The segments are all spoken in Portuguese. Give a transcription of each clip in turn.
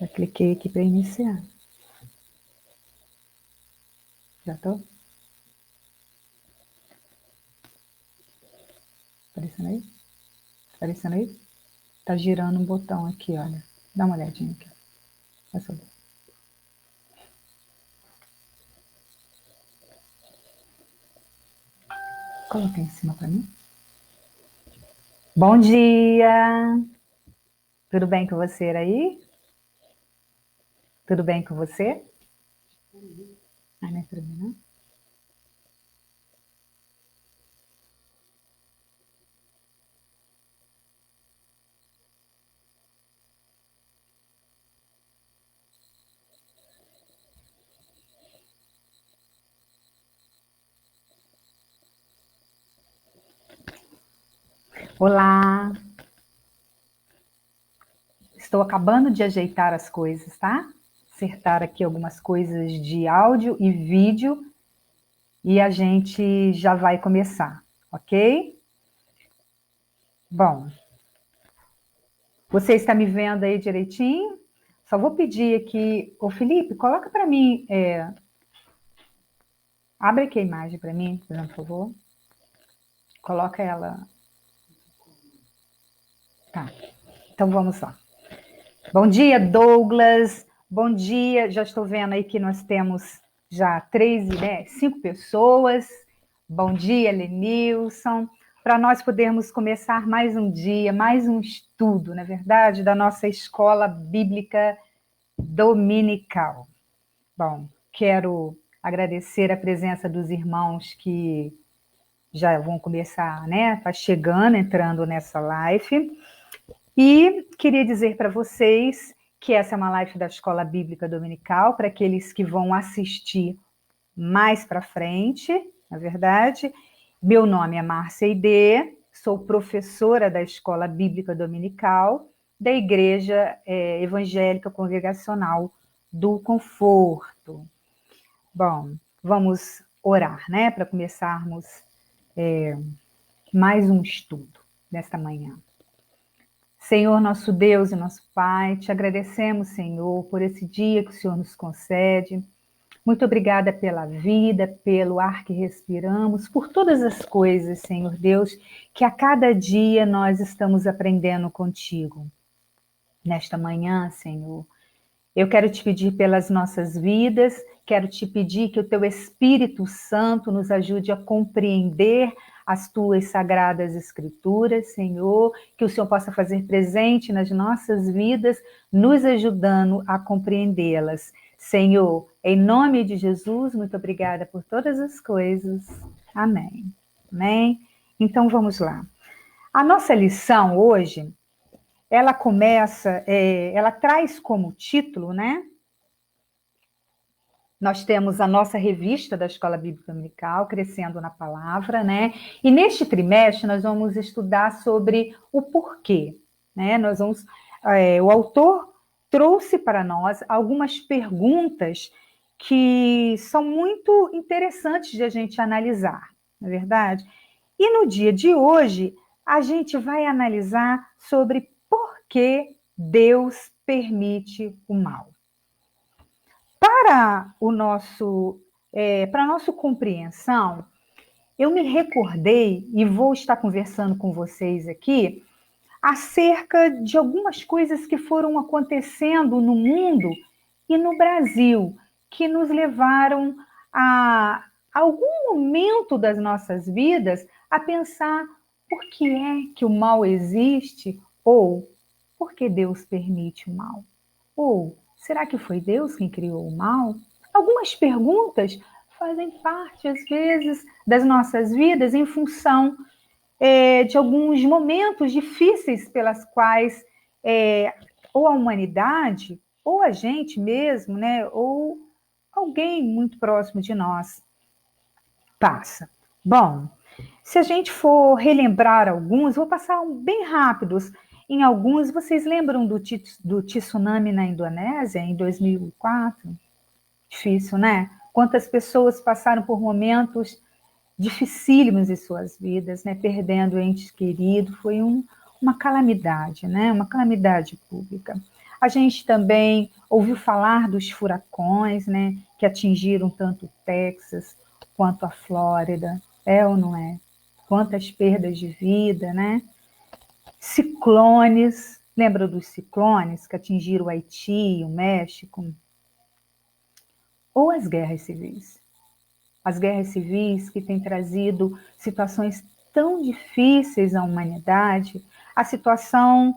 Já cliquei aqui para iniciar. Já estou? Aparecendo aí? Aparecendo aí? Tá girando um botão aqui, olha. Dá uma olhadinha aqui. Essa. Coloca em cima para mim. Bom dia! Tudo bem com você aí? Tudo bem com você? Ah, não é tudo bem, não? Olá! Estou acabando de ajeitar as coisas, tá? Acertar aqui algumas coisas de áudio e vídeo e a gente já vai começar, ok? Bom, você está me vendo aí direitinho? Só vou pedir aqui, ô Felipe, coloca para mim, abre aqui a imagem para mim, por favor. Coloca ela. Tá, então vamos lá. Bom dia, Douglas. Bom dia. Já estou vendo aí que nós temos já 5 pessoas. Bom dia, Lenilson. Para nós podermos começar mais um dia, mais um estudo, na verdade, da nossa escola bíblica dominical. Bom, quero agradecer a presença dos irmãos que já vão começar, né? Tá chegando, entrando nessa live. E queria dizer para vocês que essa é uma live da Escola Bíblica Dominical, para aqueles que vão assistir mais para frente, na verdade. Meu nome é Márcia Aide, sou professora da Escola Bíblica Dominical da Igreja Evangélica Congregacional do Conforto. Bom, vamos orar, né, para começarmos mais um estudo nesta manhã. Senhor, nosso Deus e nosso Pai, te agradecemos, Senhor, por esse dia que o Senhor nos concede. Muito obrigada pela vida, pelo ar que respiramos, por todas as coisas, Senhor Deus, que a cada dia nós estamos aprendendo contigo. Nesta manhã, Senhor, eu quero te pedir pelas nossas vidas, quero te pedir que o teu Espírito Santo nos ajude a compreender as tuas sagradas escrituras, Senhor, que o Senhor possa fazer presente nas nossas vidas, nos ajudando a compreendê-las. Senhor, em nome de Jesus, muito obrigada por todas as coisas. Amém. Amém? Então vamos lá. A nossa lição hoje, ela começa, ela traz como título, né? Nós temos a nossa revista da Escola Bíblica Dominical, Crescendo na Palavra, né? E neste trimestre nós vamos estudar sobre o porquê, né? O autor trouxe para nós algumas perguntas que são muito interessantes de a gente analisar, não é verdade? E no dia de hoje a gente vai analisar sobre por que Deus permite o mal. Para para a nossa compreensão, eu me recordei e vou estar conversando com vocês aqui acerca de algumas coisas que foram acontecendo no mundo e no Brasil, que nos levaram a algum momento das nossas vidas a pensar por que é que o mal existe ou por que Deus permite o mal? Ou será que foi Deus quem criou o mal? Algumas perguntas fazem parte, às vezes, das nossas vidas em função de alguns momentos difíceis pelas quais ou a humanidade, ou a gente mesmo, né, ou alguém muito próximo de nós passa. Bom, se a gente for relembrar alguns, vou passar bem rápidos. Em alguns, vocês lembram do tsunami na Indonésia, em 2004? Difícil, né? Quantas pessoas passaram por momentos dificílimos em suas vidas, né? Perdendo entes queridos, foi uma calamidade, né? Uma calamidade pública. A gente também ouviu falar dos furacões, né, que atingiram tanto o Texas quanto a Flórida, é ou não é? Quantas perdas de vida, né? Ciclones, lembra dos ciclones que atingiram o Haiti, o México? Ou as guerras civis? As guerras civis que têm trazido situações tão difíceis à humanidade, a situação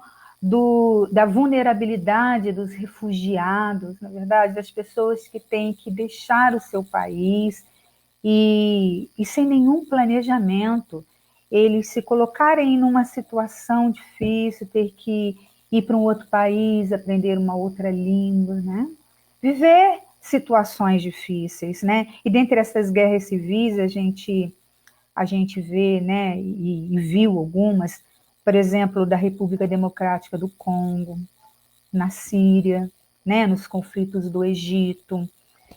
da vulnerabilidade dos refugiados, na verdade, das pessoas que têm que deixar o seu país e sem nenhum planejamento, eles se colocarem numa situação difícil, ter que ir para um outro país, aprender uma outra língua, né? Viver situações difíceis, né? E dentre essas guerras civis, a gente vê, né, e viu algumas, por exemplo, da República Democrática do Congo, na Síria, né, nos conflitos do Egito,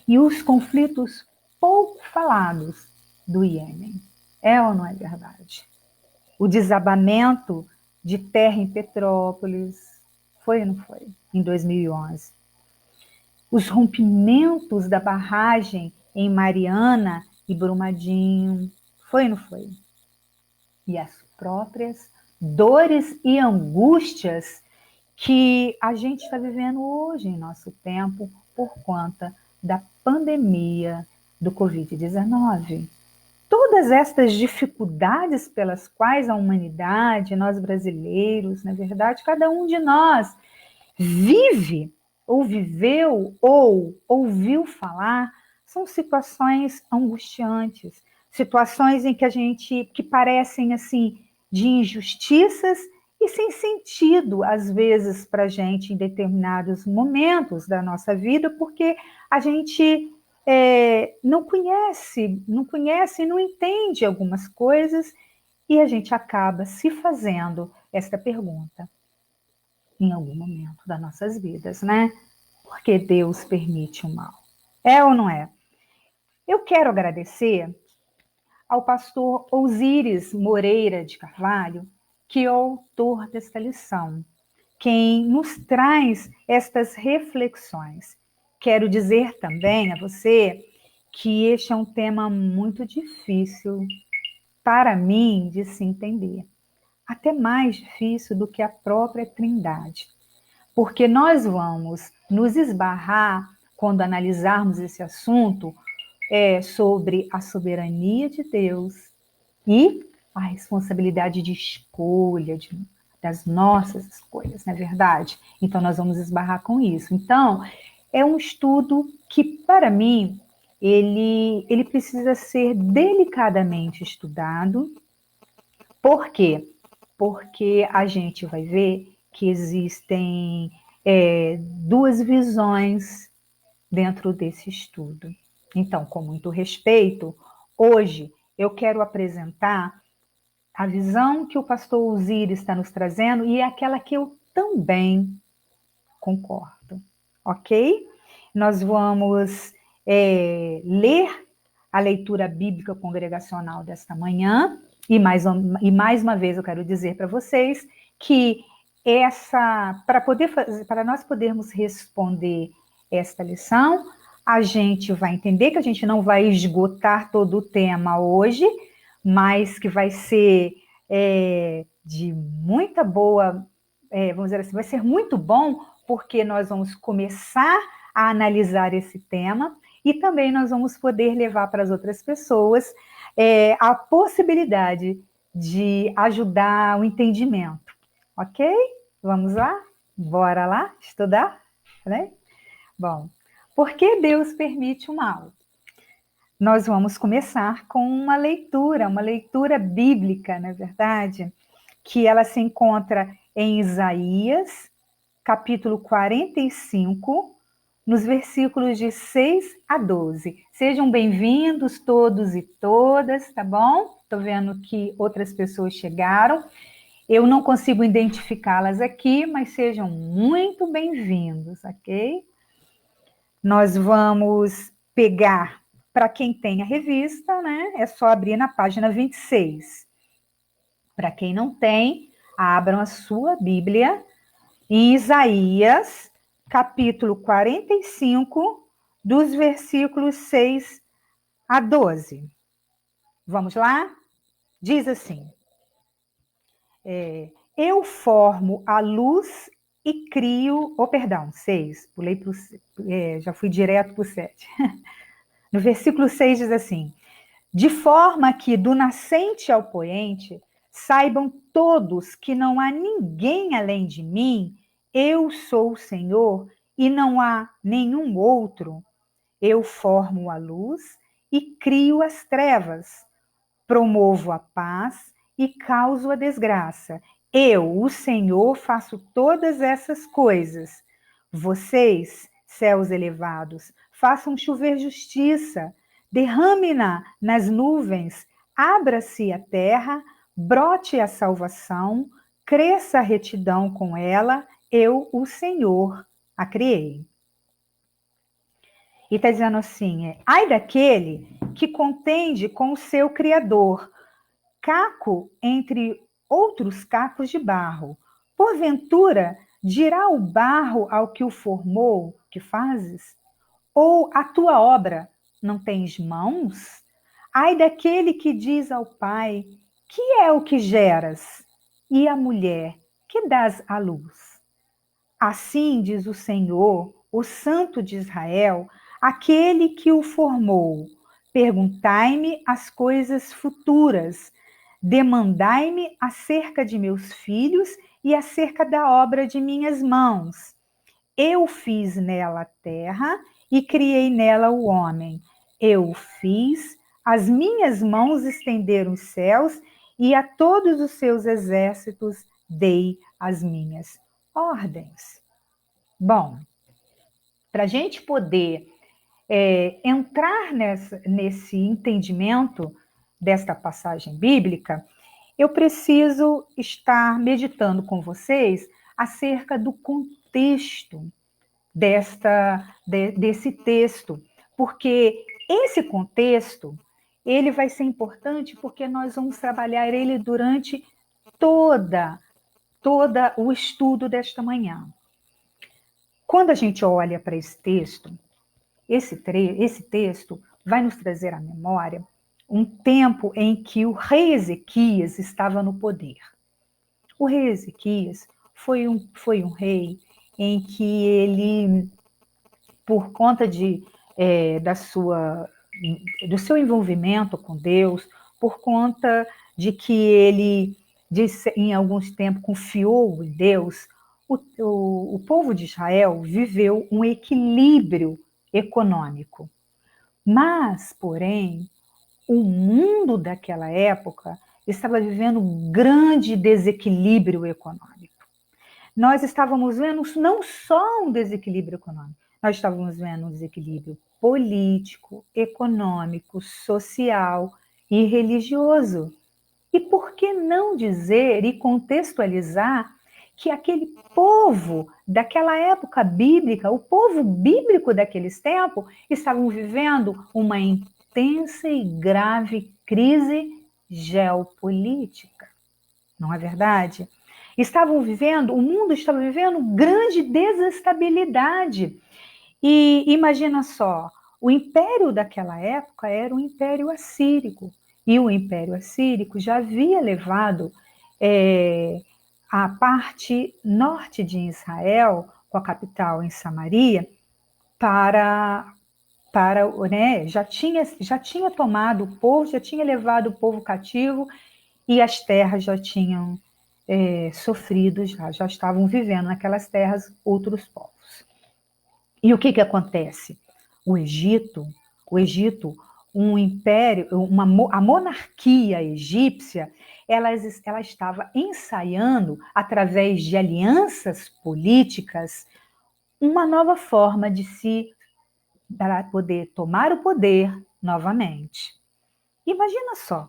e os conflitos pouco falados do Iêmen. É ou não é verdade? O desabamento de terra em Petrópolis, foi ou não foi? Em 2011. Os rompimentos da barragem em Mariana e Brumadinho, foi ou não foi? E as próprias dores e angústias que a gente está vivendo hoje em nosso tempo por conta da pandemia do Covid-19. Todas estas dificuldades pelas quais a humanidade, nós brasileiros, na verdade, cada um de nós vive, ou viveu, ou ouviu falar, são situações angustiantes, situações em que que parecem assim, de injustiças e sem sentido, às vezes, para a gente em determinados momentos da nossa vida, porque a gente não conhece e não entende algumas coisas, e a gente acaba se fazendo esta pergunta em algum momento das nossas vidas, né? Por que Deus permite o mal? É ou não é? Eu quero agradecer ao pastor Osíris Moreira de Carvalho, que é o autor desta lição, quem nos traz estas reflexões. Quero dizer também a você que este é um tema muito difícil para mim de se entender, até mais difícil do que a própria Trindade, porque nós vamos nos esbarrar quando analisarmos esse assunto sobre a soberania de Deus e a responsabilidade de escolha das nossas escolhas, não é verdade? Então, nós vamos esbarrar com isso. Então, é um estudo que, para mim, ele precisa ser delicadamente estudado. Por quê? Porque a gente vai ver que existem duas visões dentro desse estudo. Então, com muito respeito, hoje eu quero apresentar a visão que o pastor Osíris está nos trazendo e é aquela que eu também concordo, ok? Nós vamos ler a leitura bíblica congregacional desta manhã e mais uma vez eu quero dizer para vocês que para nós podermos responder esta lição, a gente vai entender que a gente não vai esgotar todo o tema hoje, mas que vai ser de muita boa, vamos dizer assim, vai ser muito bom, porque nós vamos começar a analisar esse tema e também nós vamos poder levar para as outras pessoas a possibilidade de ajudar o entendimento, ok? Vamos lá? Bora lá estudar? Né? Bom, por que Deus permite o mal? Nós vamos começar com uma leitura bíblica, na verdade, que ela se encontra em Isaías, capítulo 45, nos versículos de 6 a 12. Sejam bem-vindos todos e todas, tá bom? Estou vendo que outras pessoas chegaram. Eu não consigo identificá-las aqui, mas sejam muito bem-vindos, ok? Nós vamos pegar, para quem tem a revista, né? É só abrir na página 26. Para quem não tem, abram a sua Bíblia em Isaías, capítulo 45, dos versículos 6 a 12. Vamos lá? Diz assim: eu formo a luz e crio... Oh, perdão, 6. Pulei pro, já fui direto para o 7. No versículo 6 diz assim: de forma que do nascente ao poente saibam todos que não há ninguém além de mim, eu sou o Senhor e não há nenhum outro. Eu formo a luz e crio as trevas, promovo a paz e causo a desgraça. Eu, o Senhor, faço todas essas coisas. Vocês, céus elevados, façam chover justiça, derrame-na nas nuvens, abra-se a terra, brote a salvação, cresça a retidão com ela, eu, o Senhor, a criei. E está dizendo assim: ai daquele que contende com o seu Criador, caco entre outros cacos de barro. Porventura, dirá o barro ao que o formou, que fazes? Ou a tua obra não tens mãos? Ai daquele que diz ao pai, que é o que geras? E à mulher, que dás à luz? Assim diz o Senhor, o Santo de Israel, aquele que o formou. Perguntai-me as coisas futuras, demandai-me acerca de meus filhos e acerca da obra de minhas mãos. Eu fiz nela a terra e criei nela o homem. Eu fiz, as minhas mãos estenderam os céus e a todos os seus exércitos dei as minhas ordens. Bom, para a gente poder entrar nesse entendimento desta passagem bíblica, eu preciso estar meditando com vocês acerca do contexto desse texto, porque esse contexto ele vai ser importante porque nós vamos trabalhar ele durante toda o estudo desta manhã. Quando a gente olha para esse texto, esse texto vai nos trazer à memória um tempo em que o rei Ezequias estava no poder. O rei Ezequias foi um rei em que ele, por conta do seu envolvimento com Deus, por conta de que ele, em alguns tempos, confiou em Deus, o povo de Israel viveu um equilíbrio econômico. Mas, porém, o mundo daquela época estava vivendo um grande desequilíbrio econômico. Nós estávamos vendo não só um desequilíbrio econômico, nós estávamos vendo um desequilíbrio político, econômico, social e religioso. E por que não dizer e contextualizar que aquele povo daquela época bíblica, o povo bíblico daqueles tempos, estavam vivendo uma intensa e grave crise geopolítica. Não é verdade? O mundo estava vivendo grande desestabilidade. E imagina só, o império daquela época era o Império Assírico. E o Império Assírico já havia levado a parte norte de Israel, com a capital em Samaria, já tinha tomado o povo, já tinha levado o povo cativo e as terras já tinham sofrido, já estavam vivendo naquelas terras outros povos. E o que acontece? O Egito, um império, a monarquia egípcia, ela estava ensaiando, através de alianças políticas, uma nova forma para poder tomar o poder novamente. Imagina só,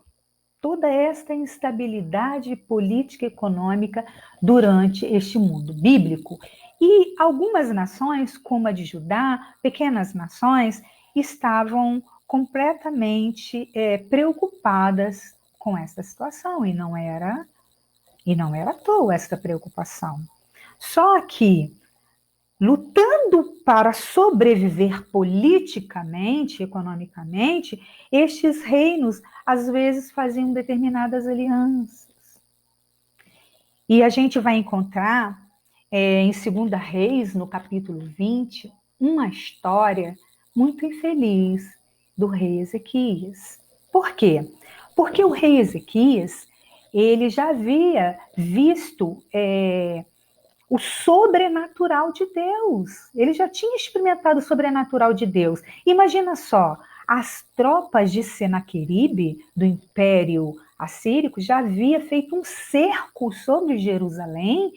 toda esta instabilidade política e econômica durante este mundo bíblico. E algumas nações, como a de Judá, pequenas nações, estavam completamente preocupadas com essa situação, e não era à toa essa preocupação. Só que lutando para sobreviver politicamente, economicamente, estes reinos às vezes faziam determinadas alianças. E a gente vai encontrar em 2 Reis, no capítulo 20, uma história muito infeliz do rei Ezequias. Por quê? Porque o rei Ezequias, ele já havia visto o sobrenatural de Deus. Ele já tinha experimentado o sobrenatural de Deus. Imagina só, as tropas de Senaqueribe, do Império Assírico, já havia feito um cerco sobre Jerusalém,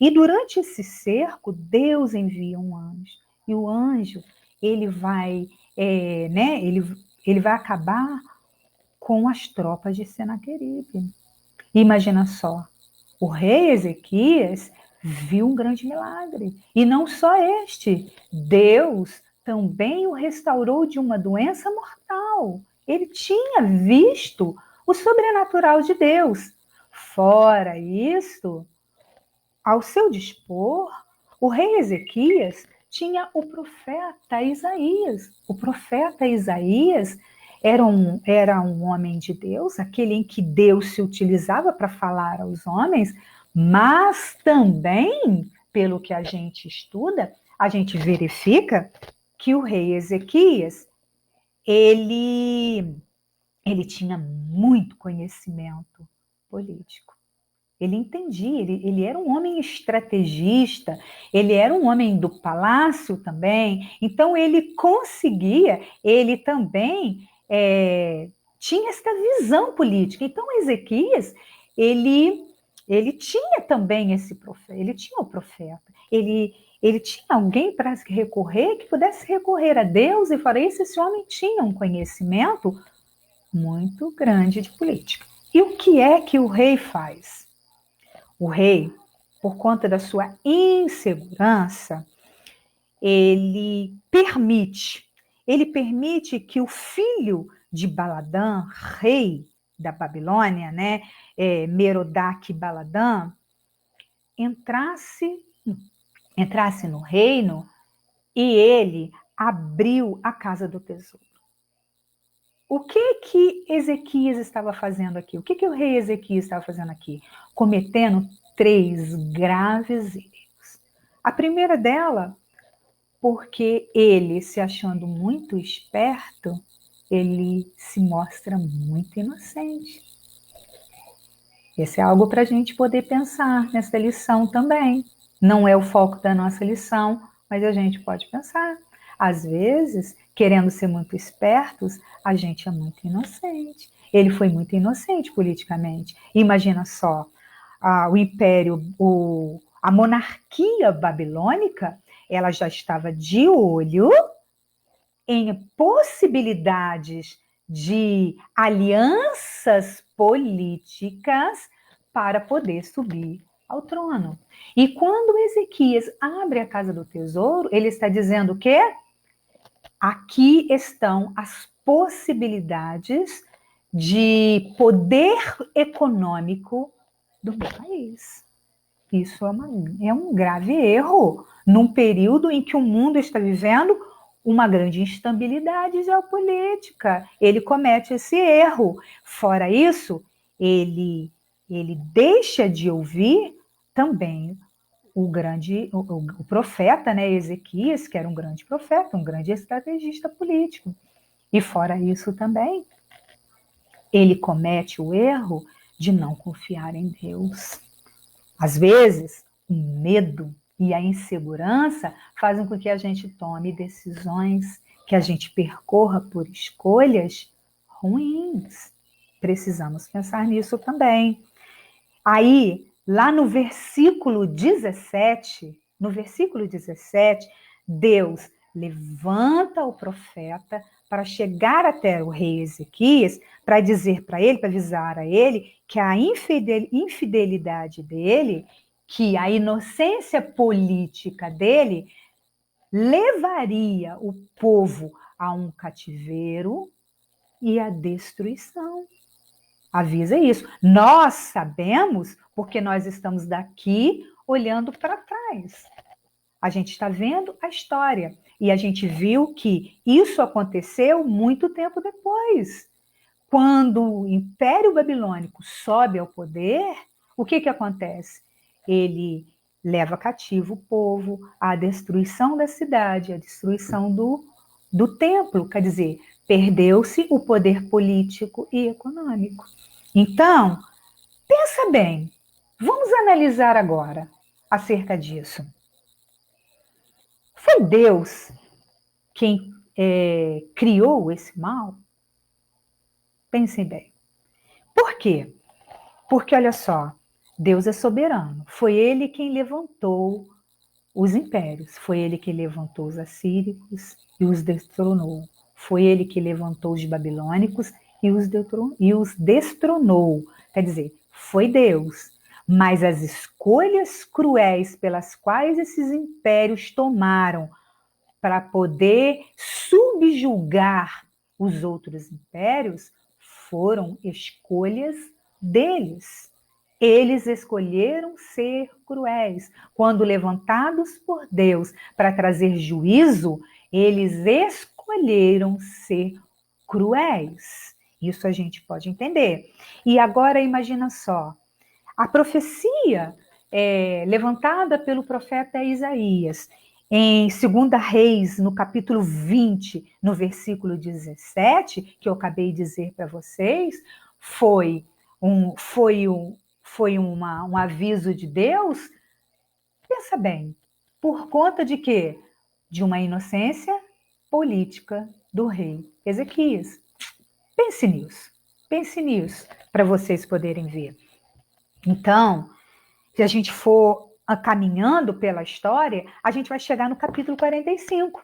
e durante esse cerco, Deus envia um anjo. E o anjo, ele vai, ele vai acabar com as tropas de Senaqueribe. Imagina só, o rei Ezequias viu um grande milagre. E não só este, Deus também o restaurou de uma doença mortal. Ele tinha visto o sobrenatural de Deus. Fora isso, ao seu dispor, o rei Ezequias tinha o profeta Isaías. O profeta Isaías era um homem de Deus, aquele em que Deus se utilizava para falar aos homens, mas também, pelo que a gente estuda, a gente verifica que o rei Ezequias, ele tinha muito conhecimento político. Ele entendia, ele era um homem estrategista, ele era um homem do palácio também, então ele conseguia, ele também tinha essa visão política. Então Ezequias, ele tinha também esse profeta, ele tinha o profeta, ele tinha alguém para recorrer, que pudesse recorrer a Deus, e para isso esse homem tinha um conhecimento muito grande de política. E o que é que o rei faz? O rei, por conta da sua insegurança, ele permite que o filho de Baladã, rei da Babilônia, né, Merodach-Baladã, entrasse no reino, e ele abriu a casa do tesouro. O que Ezequias estava fazendo aqui? O que o rei Ezequias estava fazendo aqui? Cometendo 3 graves erros. A primeira dela, porque ele, se achando muito esperto, ele se mostra muito inocente. Esse é algo para a gente poder pensar nessa lição também. Não é o foco da nossa lição, mas a gente pode pensar. Às vezes, querendo ser muito espertos, a gente é muito inocente. Ele foi muito inocente politicamente. Imagina só, o império, a monarquia babilônica, ela já estava de olho em possibilidades de alianças políticas para poder subir ao trono. E quando Ezequias abre a casa do tesouro, ele está dizendo o quê? Aqui estão as possibilidades de poder econômico do meu país. Isso é um grave erro num período em que o mundo está vivendo uma grande instabilidade geopolítica. Ele comete esse erro. Fora isso, ele deixa de ouvir também o profeta, né, Ezequias, que era um grande profeta, um grande estrategista político. E fora isso também, ele comete o erro de não confiar em Deus. Às vezes, o medo e a insegurança fazem com que a gente tome decisões, que a gente percorra por escolhas ruins. Precisamos pensar nisso também. Aí, lá no versículo 17, Deus levanta o profeta para chegar até o rei Ezequias, para dizer para ele, para avisar a ele, que a infidelidade dele, que a inocência política dele, levaria o povo a um cativeiro e à destruição. Avisa isso. Nós sabemos porque nós estamos daqui olhando para trás. A gente está vendo a história. E a gente viu que isso aconteceu muito tempo depois. Quando o Império Babilônico sobe ao poder, o que acontece? Ele leva cativo o povo, a destruição da cidade, a destruição do templo, quer dizer, perdeu-se o poder político e econômico. Então, pensa bem, vamos analisar agora acerca disso. Foi Deus quem criou esse mal? Pensem bem. Por quê? Porque, olha só, Deus é soberano. Foi Ele quem levantou os impérios. Foi Ele que levantou os assírios e os destronou. Foi Ele que levantou os babilônicos e os destronou. Quer dizer, foi Deus. Mas as escolhas cruéis pelas quais esses impérios tomaram para poder subjugar os outros impérios foram escolhas deles. Eles escolheram ser cruéis. Quando levantados por Deus para trazer juízo, eles escolheram ser cruéis. Isso a gente pode entender. E agora imagina só, a profecia levantada pelo profeta Isaías, em 2 Reis, no capítulo 20, no versículo 17, que eu acabei de dizer para vocês, foi um aviso de Deus. Pensa bem, por conta de quê? De uma inocência política do rei Ezequias. Pense nisso, para vocês poderem ver. Então, se a gente for caminhando pela história, a gente vai chegar no capítulo 45.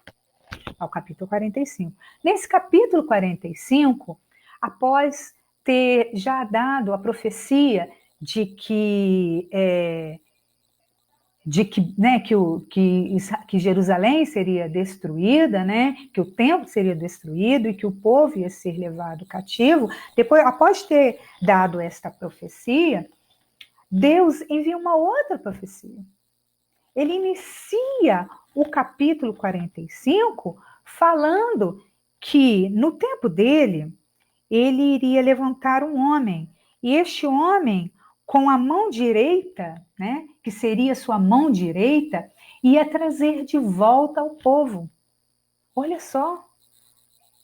Ao capítulo 45. Nesse capítulo 45, após ter já dado a profecia de que Jerusalém seria destruída, né? Que o templo seria destruído e que o povo ia ser levado cativo, depois, após ter dado esta profecia, Deus envia uma outra profecia. Ele inicia o capítulo 45 falando que no tempo dele, ele iria levantar um homem. E este homem, com a mão direita, né, que seria sua mão direita, ia trazer de volta ao povo. Olha só.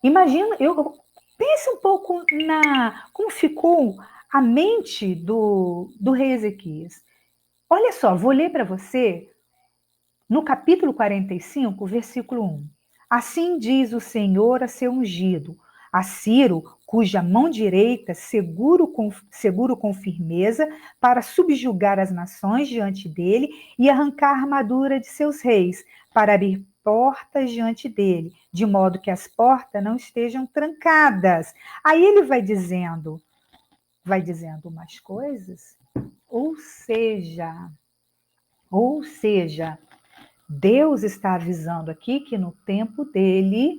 Imagina, pense um pouco como ficou a mente do rei Ezequias. Olha só, vou ler para você no capítulo 45, versículo 1. Assim diz o Senhor a seu ungido, a Ciro, cuja mão direita seguro com firmeza para subjugar as nações diante dele e arrancar a armadura de seus reis, para abrir portas diante dele, de modo que as portas não estejam trancadas. Aí ele vai dizendo umas coisas, ou seja, Deus está avisando aqui que no tempo dele,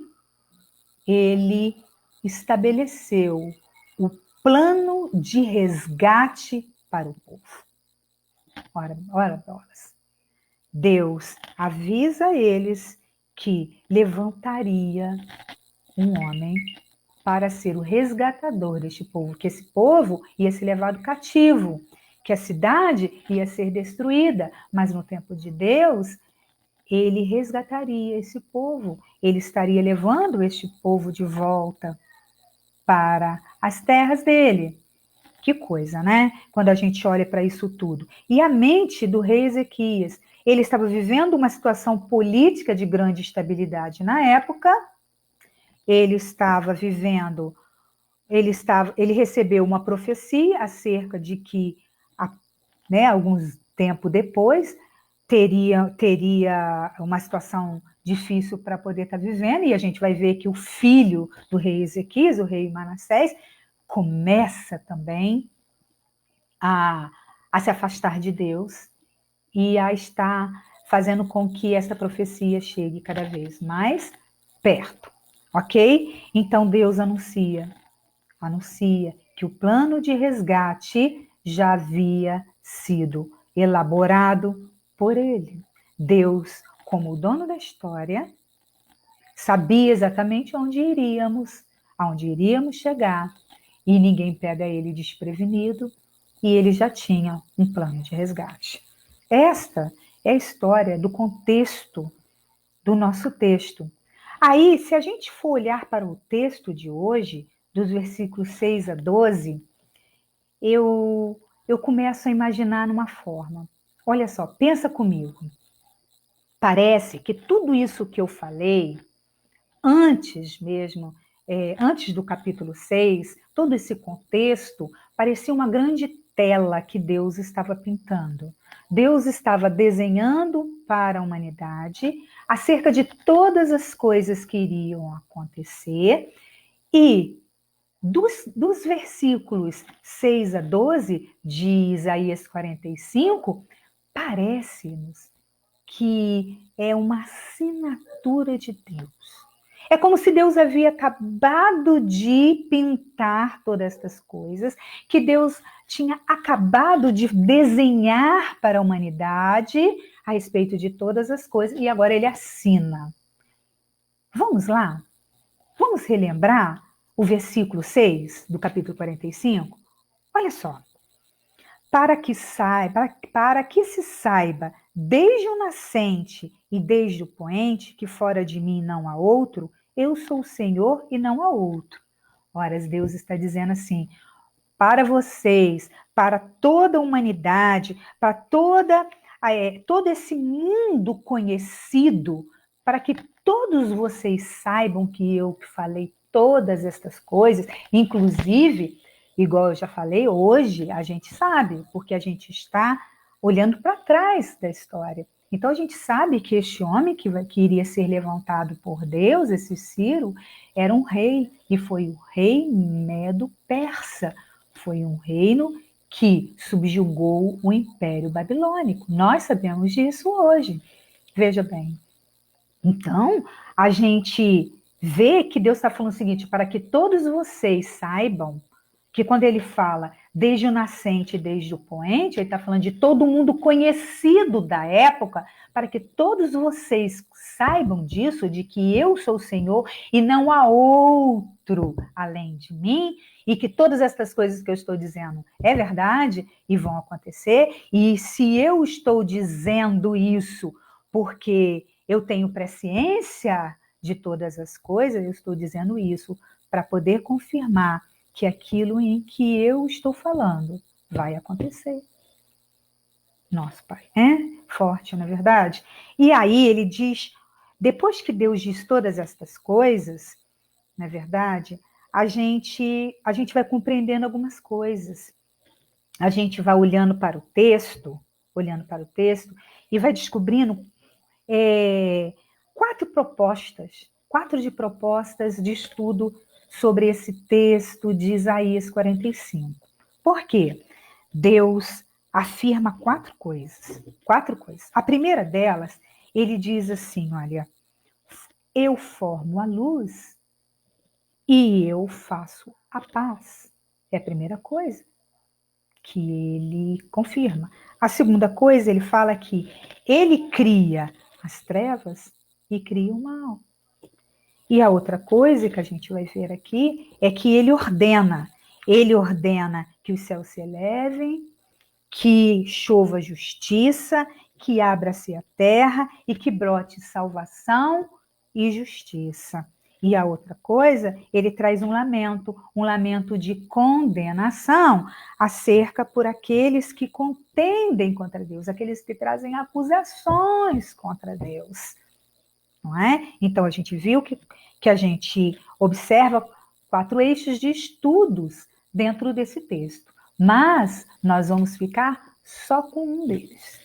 ele estabeleceu o plano de resgate para o povo. Ora, Deus avisa eles que levantaria um homem para ser o resgatador deste povo, que esse povo ia ser levado cativo, que a cidade ia ser destruída, mas no tempo de Deus, ele resgataria esse povo, ele estaria levando este povo de volta para as terras dele. Que coisa, né? Quando a gente olha para isso tudo. E a mente do rei Ezequias, ele estava vivendo uma situação política de grande estabilidade na época, ele recebeu uma profecia acerca de que, alguns tempo depois, teria uma situação difícil para poder estar vivendo, e a gente vai ver que o filho do rei Ezequias, o rei Manassés, começa também a se afastar de Deus e a estar fazendo com que essa profecia chegue cada vez mais perto, ok? Então Deus anuncia que o plano de resgate já havia sido elaborado por ele. Deus como o dono da história, sabia exatamente aonde iríamos chegar, e ninguém pega ele desprevenido, e ele já tinha um plano de resgate. Esta é a história do contexto do nosso texto. Aí, se a gente for olhar para o texto de hoje, dos versículos 6 a 12, eu começo a imaginar numa forma. Olha só, pensa comigo. Parece que tudo isso que eu falei, antes mesmo, antes do capítulo 6, todo esse contexto, parecia uma grande tela que Deus estava pintando. Deus estava desenhando para a humanidade acerca de todas as coisas que iriam acontecer e dos versículos 6 a 12 de Isaías 45, parece-nos que é uma assinatura de Deus. É como se Deus havia acabado de pintar todas estas coisas, que Deus tinha acabado de desenhar para a humanidade a respeito de todas as coisas, e agora ele assina. Vamos lá? Vamos relembrar o versículo 6 do capítulo 45? Olha só. Para que se saiba, desde o nascente e desde o poente, que fora de mim não há outro, eu sou o Senhor e não há outro. Ora, Deus está dizendo assim, para vocês, para toda a humanidade, para todo esse mundo conhecido, para que todos vocês saibam que eu falei todas estas coisas, inclusive, igual eu já falei, hoje a gente sabe, porque a gente está olhando para trás da história. Então a gente sabe que este homem que iria ser levantado por Deus, esse Ciro, era um rei, e foi o rei Medo-Persa. Foi um reino que subjugou o Império Babilônico. Nós sabemos disso hoje. Veja bem. Então, a gente vê que Deus está falando o seguinte, para que todos vocês saibam que quando ele fala desde o nascente e desde o poente, ele está falando de todo mundo conhecido da época, para que todos vocês saibam disso, de que eu sou o Senhor e não há outro além de mim, e que todas essas coisas que eu estou dizendo é verdade e vão acontecer, e se eu estou dizendo isso porque eu tenho presciência de todas as coisas, eu estou dizendo isso para poder confirmar que aquilo em que eu estou falando vai acontecer. Nosso Pai é forte, não é verdade? E aí ele diz, depois que Deus diz todas estas coisas, não é verdade? A gente vai compreendendo algumas coisas. A gente vai olhando para o texto, e vai descobrindo quatro de propostas de estudo sobre esse texto de Isaías 45. Por quê? Deus afirma quatro coisas. A primeira delas, ele diz assim, olha, eu formo a luz e eu faço a paz. É a primeira coisa que ele confirma. A segunda coisa, ele fala que ele cria as trevas e cria o mal. E a outra coisa que a gente vai ver aqui é que ele ordena. Ele ordena que os céus se elevem, que chova justiça, que abra-se a terra e que brote salvação e justiça. E a outra coisa, ele traz um lamento de condenação acerca por aqueles que contendem contra Deus, aqueles que trazem acusações contra Deus. Não é? Então, a gente viu que a gente observa quatro eixos de estudos dentro desse texto. Mas nós vamos ficar só com um deles.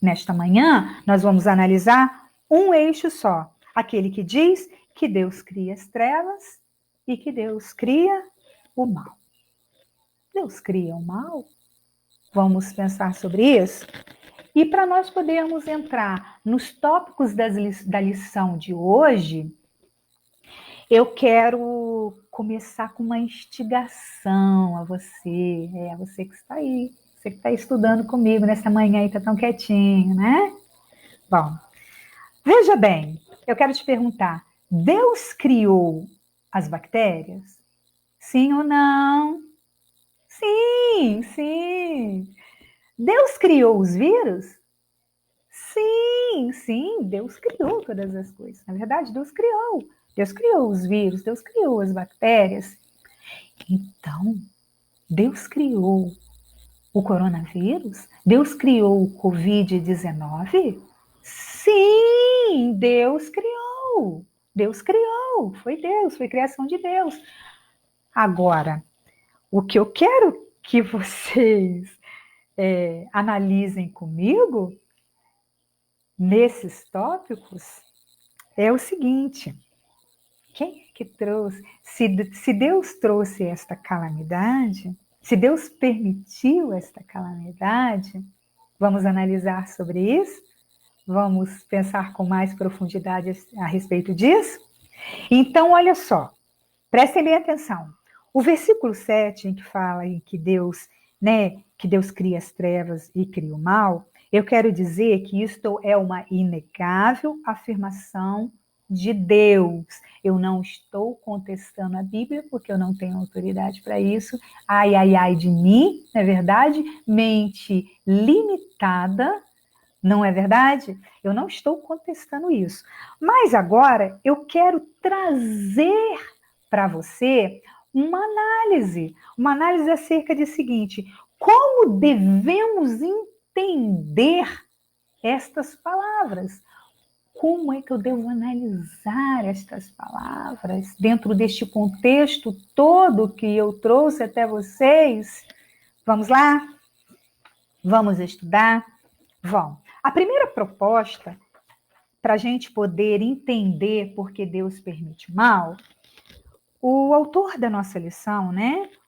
Nesta manhã, nós vamos analisar um eixo só. Aquele que diz que Deus cria as trevas e que Deus cria o mal. Deus cria o mal? Vamos pensar sobre isso? E para nós podermos entrar nos tópicos da lição de hoje, eu quero começar com uma instigação a você, a você que está aí, você que está estudando comigo nessa manhã e está tão quietinho, né? Bom, Veja bem, eu quero te perguntar, Deus criou as bactérias? Sim ou não? Sim, sim. Deus criou os vírus? Sim, sim, Deus criou todas as coisas. Na verdade, Deus criou. Deus criou os vírus, Deus criou as bactérias. Então, Deus criou o coronavírus? Deus criou o Covid-19? Sim, Deus criou. Deus criou. Foi criação de Deus. Agora, o que eu quero que vocês analisem comigo nesses tópicos é o seguinte: quem é que trouxe? Se Deus trouxe esta calamidade, se Deus permitiu esta calamidade, vamos analisar sobre isso? Vamos pensar com mais profundidade a respeito disso? Então, olha só, prestem bem atenção. O versículo 7, em que fala em que Deus, que Deus cria as trevas e cria o mal, eu quero dizer que isto é uma inegável afirmação de Deus. Eu não estou contestando a Bíblia, porque eu não tenho autoridade para isso. Ai, ai, ai de mim, não é verdade? Mente limitada, não é verdade? Eu não estou contestando isso. Mas agora eu quero trazer para você uma análise acerca do seguinte: como devemos entender estas palavras? Como é que eu devo analisar estas palavras dentro deste contexto todo que eu trouxe até vocês? Vamos lá? Vamos estudar? Vamos. A primeira proposta, para a gente poder entender por que Deus permite o mal, o autor da nossa lição,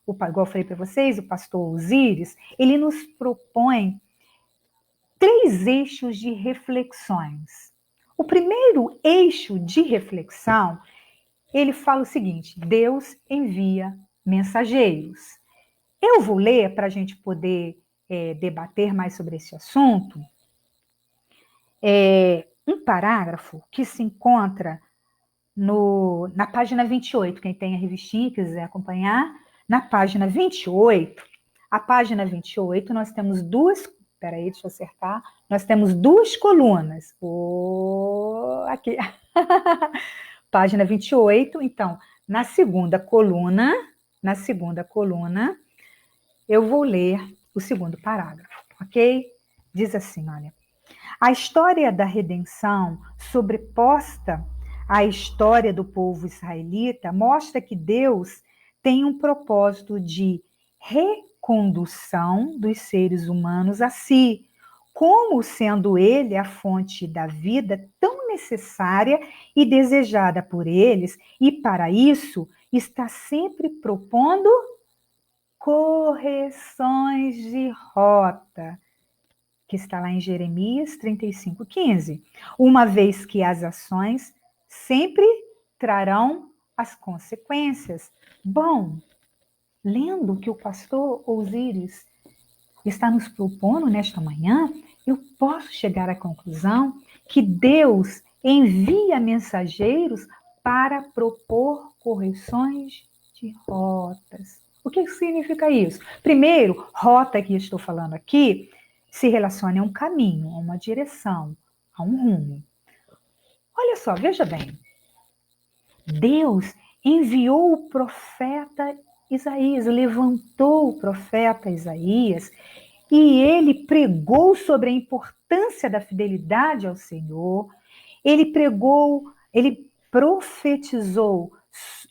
igual eu falei para vocês, o pastor Osíris, ele nos propõe 3 eixos de reflexões. O primeiro eixo de reflexão, ele fala o seguinte: Deus envia mensageiros. Eu vou ler para a gente poder debater mais sobre esse assunto. Um parágrafo que se encontra na página 28, quem tem a revistinha e quiser acompanhar, na página 28, a página 28, nós temos peraí, deixa eu acertar, nós temos 2 colunas. Aqui, página 28, então, na segunda coluna, eu vou ler o segundo parágrafo, ok? Diz assim, olha: a história da redenção, sobreposta à história do povo israelita, mostra que Deus tem um propósito de recondução dos seres humanos a si, como sendo ele a fonte da vida tão necessária e desejada por eles, e para isso está sempre propondo correções de rota, que está lá em Jeremias 35:15, uma vez que as ações sempre trarão as consequências. Bom, lendo o que o pastor Osíris está nos propondo nesta manhã, eu posso chegar à conclusão que Deus envia mensageiros para propor correções de rotas. O que significa isso? Primeiro, rota que estou falando aqui se relaciona a um caminho, a uma direção, a um rumo. Olha só, veja bem. Deus enviou o profeta Isaías, levantou o profeta Isaías e ele pregou sobre a importância da fidelidade ao Senhor. Ele profetizou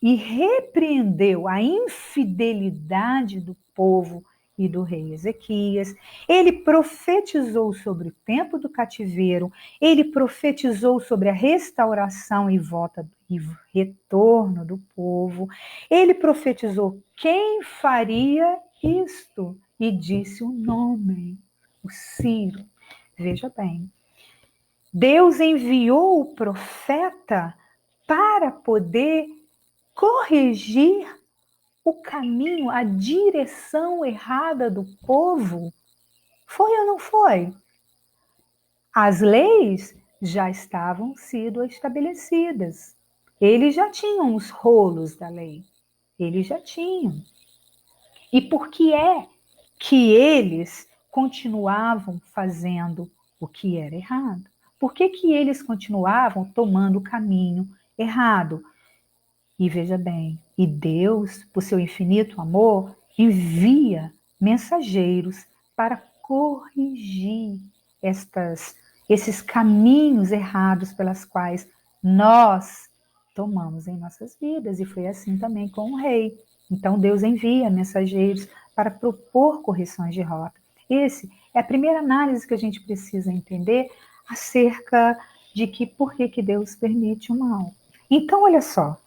e repreendeu a infidelidade do povo e do rei Ezequias. Ele profetizou sobre o tempo do cativeiro, ele profetizou sobre a restauração e volta e retorno do povo. Ele profetizou quem faria isto e disse o nome, o Ciro. Veja bem, Deus enviou o profeta para poder corrigir o caminho, a direção errada do povo. Foi ou não foi? As leis já estavam sido estabelecidas. Eles já tinham os rolos da lei. Eles já tinham. E por que é que eles continuavam fazendo o que era errado? Por que que eles continuavam tomando o caminho errado? E veja bem, e Deus, por seu infinito amor, envia mensageiros para corrigir esses caminhos errados pelas quais nós tomamos em nossas vidas. E foi assim também com o rei. Então Deus envia mensageiros para propor correções de rota. Esse é a primeira análise que a gente precisa entender acerca de que por que Deus permite o mal. Então, olha só,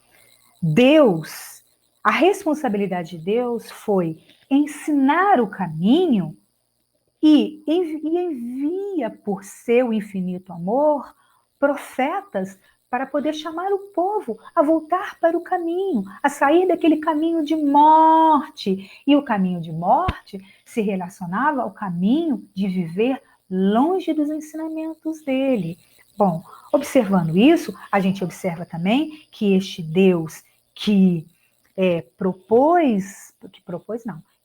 Deus, a responsabilidade de Deus foi ensinar o caminho e envia por seu infinito amor profetas para poder chamar o povo a voltar para o caminho, a sair daquele caminho de morte. E o caminho de morte se relacionava ao caminho de viver longe dos ensinamentos dele. Bom, observando isso, a gente observa também que este Deus que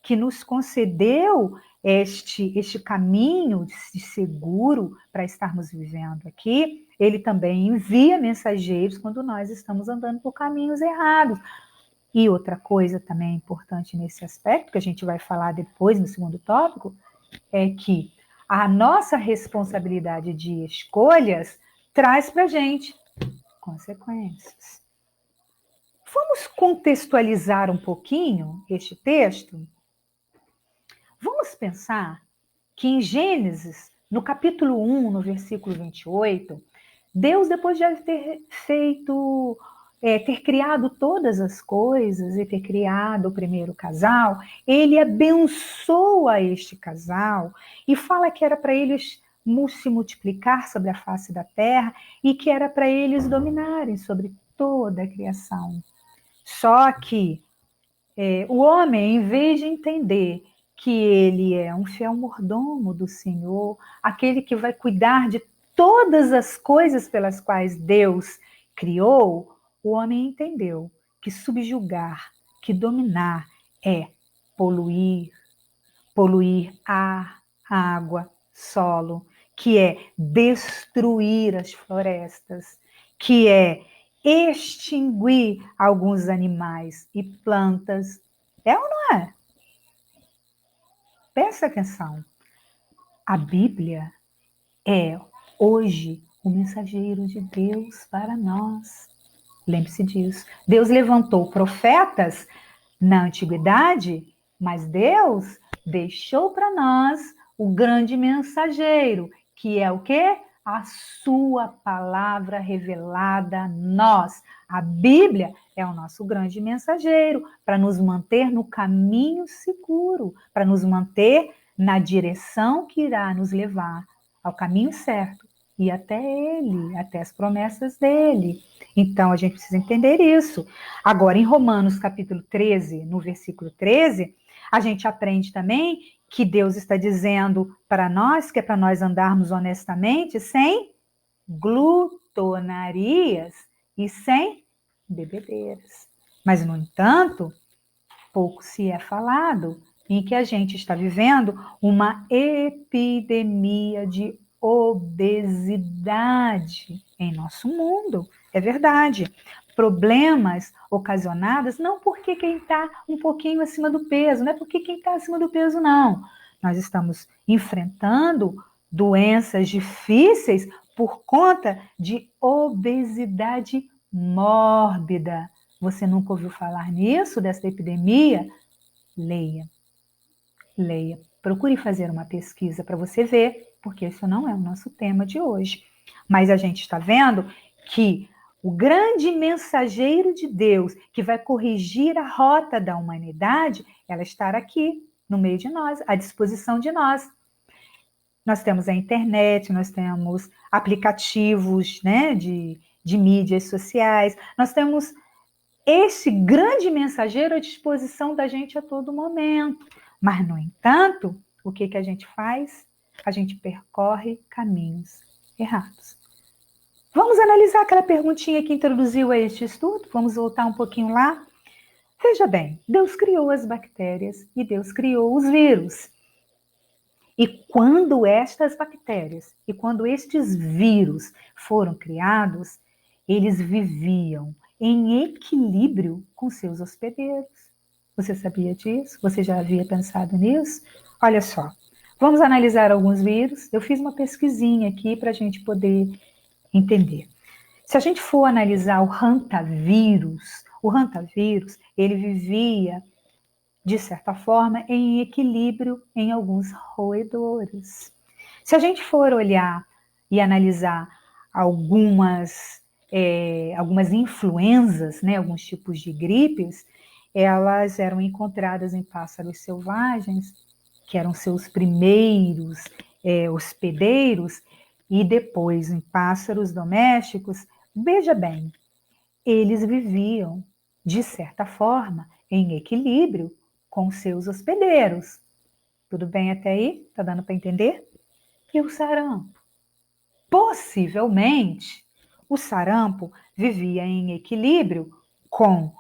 que nos concedeu este caminho de seguro para estarmos vivendo aqui, ele também envia mensageiros quando nós estamos andando por caminhos errados. E outra coisa também importante nesse aspecto, que a gente vai falar depois no segundo tópico, é que a nossa responsabilidade de escolhas traz para a gente consequências. Vamos contextualizar um pouquinho este texto? Vamos pensar que em Gênesis, no capítulo 1, no versículo 28, Deus, depois de ter feito, ter criado todas as coisas e ter criado o primeiro casal, ele abençoa este casal e fala que era para eles se multiplicar sobre a face da terra e que era para eles dominarem sobre toda a criação. Só que o homem, em vez de entender que ele é um fiel mordomo do Senhor, aquele que vai cuidar de todas as coisas pelas quais Deus criou, o homem entendeu que subjugar, que dominar é poluir, poluir ar, água, solo, que é destruir as florestas, que é extinguir alguns animais e plantas. É ou não é? Presta atenção. A Bíblia é hoje o mensageiro de Deus para nós. Lembre-se disso. Deus levantou profetas na antiguidade, mas Deus deixou para nós o grande mensageiro, que é o quê? A sua palavra revelada a nós. A Bíblia é o nosso grande mensageiro para nos manter no caminho seguro, para nos manter na direção que irá nos levar ao caminho certo e até ele, até as promessas dele. Então, a gente precisa entender isso. Agora, em Romanos, capítulo 13, no versículo 13, a gente aprende também que Deus está dizendo para nós, que é para nós andarmos honestamente, sem glutonarias e sem bebedeiras. Mas, no entanto, pouco se é falado em que a gente está vivendo uma epidemia de obesidade em nosso mundo. É verdade. Problemas ocasionados não porque quem está um pouquinho acima do peso, não é porque quem está acima do peso, não. Nós estamos enfrentando doenças difíceis por conta de obesidade mórbida. Você nunca ouviu falar nisso, dessa epidemia? Leia, leia. Procure fazer uma pesquisa para você ver, porque isso não é o nosso tema de hoje. Mas a gente está vendo que o grande mensageiro de Deus, que vai corrigir a rota da humanidade, ela está aqui, no meio de nós, à disposição de nós. Nós temos a internet, nós temos aplicativos, né, de mídias sociais, nós temos esse grande mensageiro à disposição da gente a todo momento. Mas, no entanto, o que a gente faz? A gente percorre caminhos errados. Vamos analisar aquela perguntinha que introduziu a este estudo? Vamos voltar um pouquinho lá? Veja bem, Deus criou as bactérias e Deus criou os vírus. E quando estas bactérias e quando estes vírus foram criados, eles viviam em equilíbrio com seus hospedeiros. Você sabia disso? Você já havia pensado nisso? Olha só, vamos analisar alguns vírus. Eu fiz uma pesquisinha aqui para a gente poder entender. Se a gente for analisar o hantavírus, ele vivia, de certa forma, em equilíbrio em alguns roedores. Se a gente for olhar e analisar algumas influenzas, né, alguns tipos de gripes, elas eram encontradas em pássaros selvagens, que eram seus primeiros hospedeiros, e depois em pássaros domésticos. Veja bem, eles viviam, de certa forma, em equilíbrio com seus hospedeiros. Tudo bem até aí? Tá dando para entender? E o sarampo? Possivelmente, o sarampo vivia em equilíbrio com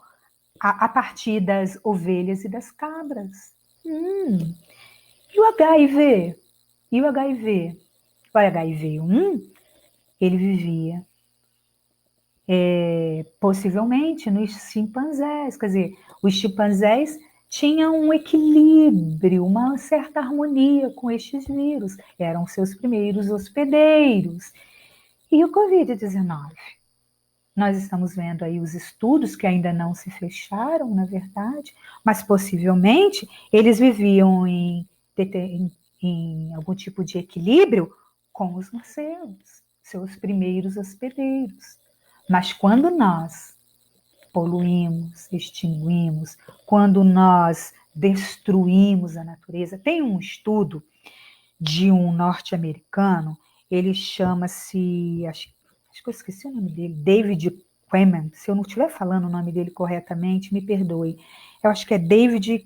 a partir das ovelhas e das cabras. E o HIV? E o HIV? O HIV-1, ele vivia possivelmente nos chimpanzés. Quer dizer, os chimpanzés tinham um equilíbrio, uma certa harmonia com estes vírus. Eram seus primeiros hospedeiros. E o Covid-19? Nós estamos vendo aí os estudos que ainda não se fecharam, na verdade, mas possivelmente eles viviam em algum tipo de equilíbrio com os morcegos, seus primeiros hospedeiros. Mas quando nós poluímos, extinguimos, quando nós destruímos a natureza, tem um estudo de um norte-americano, ele chama-se, acho que eu esqueci o nome dele, David Quammen. Se eu não estiver falando o nome dele corretamente, me perdoe. Eu acho que é David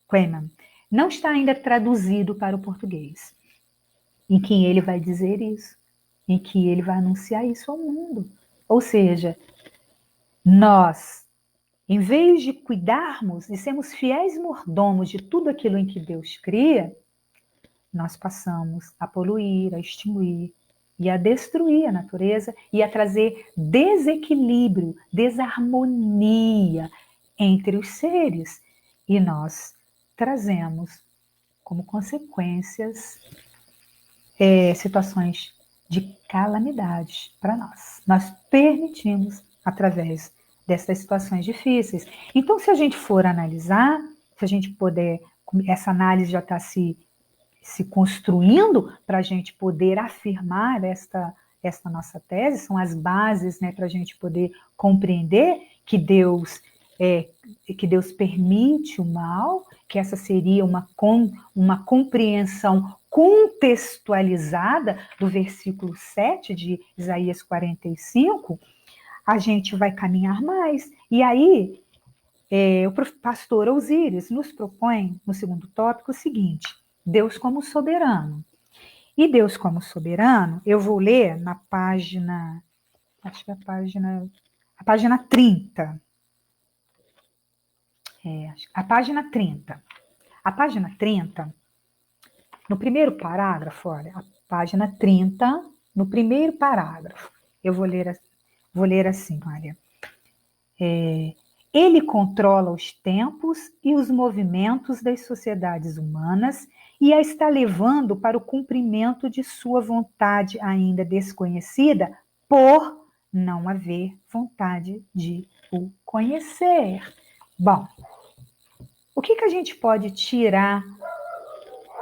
Quammen. Não está ainda traduzido para o português. Em que ele vai dizer isso, em que ele vai anunciar isso ao mundo. Ou seja, nós, em vez de cuidarmos e sermos fiéis mordomos de tudo aquilo em que Deus cria, nós passamos a poluir, a extinguir e a destruir a natureza e a trazer desequilíbrio, desarmonia entre os seres. E nós trazemos como consequências situações de calamidades para nós. Nós permitimos através dessas situações difíceis. Então, se a gente for analisar, se a gente puder, essa análise já está se construindo para a gente poder afirmar esta nossa tese, são as bases, né, para a gente poder compreender que Deus permite o mal, que essa seria uma compreensão contextualizada do versículo 7 de Isaías 45, a gente vai caminhar mais. E aí, o pastor Osíris nos propõe, no segundo tópico, o seguinte: Deus como soberano. E Deus como soberano, eu vou ler na página, acho que é a página 30. A página 30. A página 30, no primeiro parágrafo, olha, a página 30, no primeiro parágrafo, eu vou ler assim, olha. Ele controla os tempos e os movimentos das sociedades humanas e a está levando para o cumprimento de sua vontade ainda desconhecida, por não haver vontade de o conhecer. Bom, o que a gente pode tirar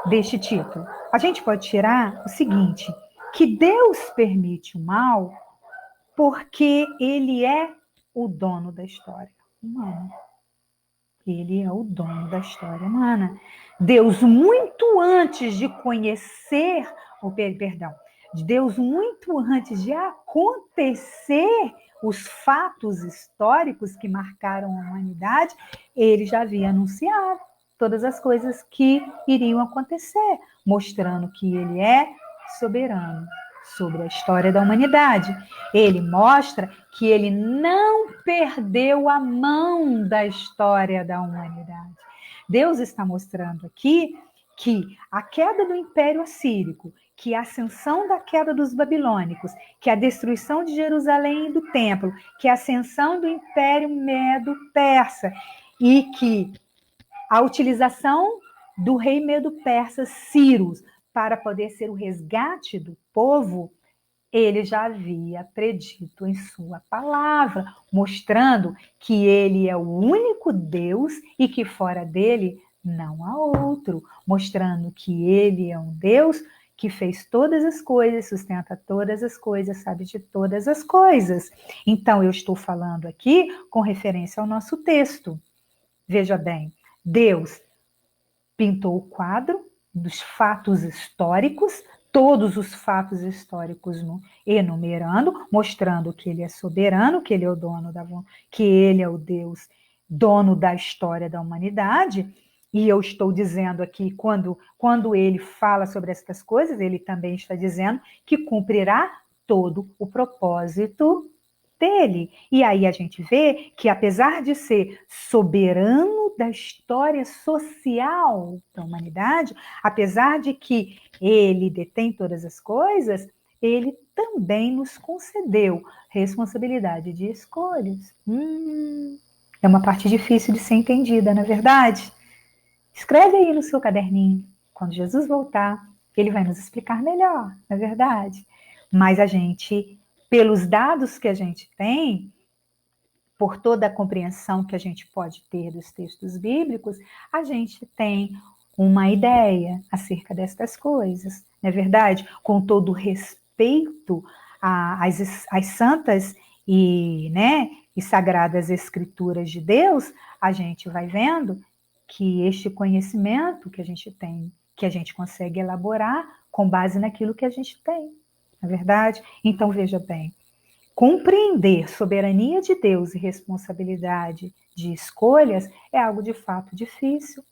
deste título? A gente pode tirar o seguinte, que Deus permite o mal porque ele é o dono da história humana. Ele é o dono da história humana. Deus, muito antes de conhecer, Deus, muito antes de acontecer os fatos históricos que marcaram a humanidade, ele já havia anunciado todas as coisas que iriam acontecer, mostrando que ele é soberano, sobre a história da humanidade. Ele mostra que ele não perdeu a mão da história da humanidade. Deus está mostrando aqui que a queda do Império Assírico, que a ascensão da queda dos babilônicos, que a destruição de Jerusalém e do templo, que a ascensão do Império Medo-Persa e que a utilização do rei Medo-Persa Ciro para poder ser o resgate do povo, ele já havia predito em sua palavra, mostrando que ele é o único Deus e que fora dele não há outro, mostrando que ele é um Deus que fez todas as coisas, sustenta todas as coisas, sabe de todas as coisas. Então, eu estou falando aqui com referência ao nosso texto. Veja bem, Deus pintou o quadro dos fatos históricos, todos os fatos históricos enumerando, mostrando que ele é soberano, que ele é o dono que ele é o Deus dono da história da humanidade. E eu estou dizendo aqui, quando ele fala sobre estas coisas, ele também está dizendo que cumprirá todo o propósito dele. E aí a gente vê que, apesar de ser soberano da história social da humanidade, apesar de que ele detém todas as coisas, ele também nos concedeu responsabilidade de escolhas. É uma parte difícil de ser entendida, não é verdade? Escreve aí no seu caderninho. Quando Jesus voltar, ele vai nos explicar melhor, não é verdade? Mas a gente, pelos dados que a gente tem, por toda a compreensão que a gente pode ter dos textos bíblicos, a gente tem uma ideia acerca destas coisas, não é verdade? Com todo respeito às santas e sagradas escrituras de Deus, a gente vai vendo que este conhecimento que a gente tem, que a gente consegue elaborar com base naquilo que a gente tem, não é verdade? Então, veja bem, compreender soberania de Deus e responsabilidade de escolhas é algo de fato difícil,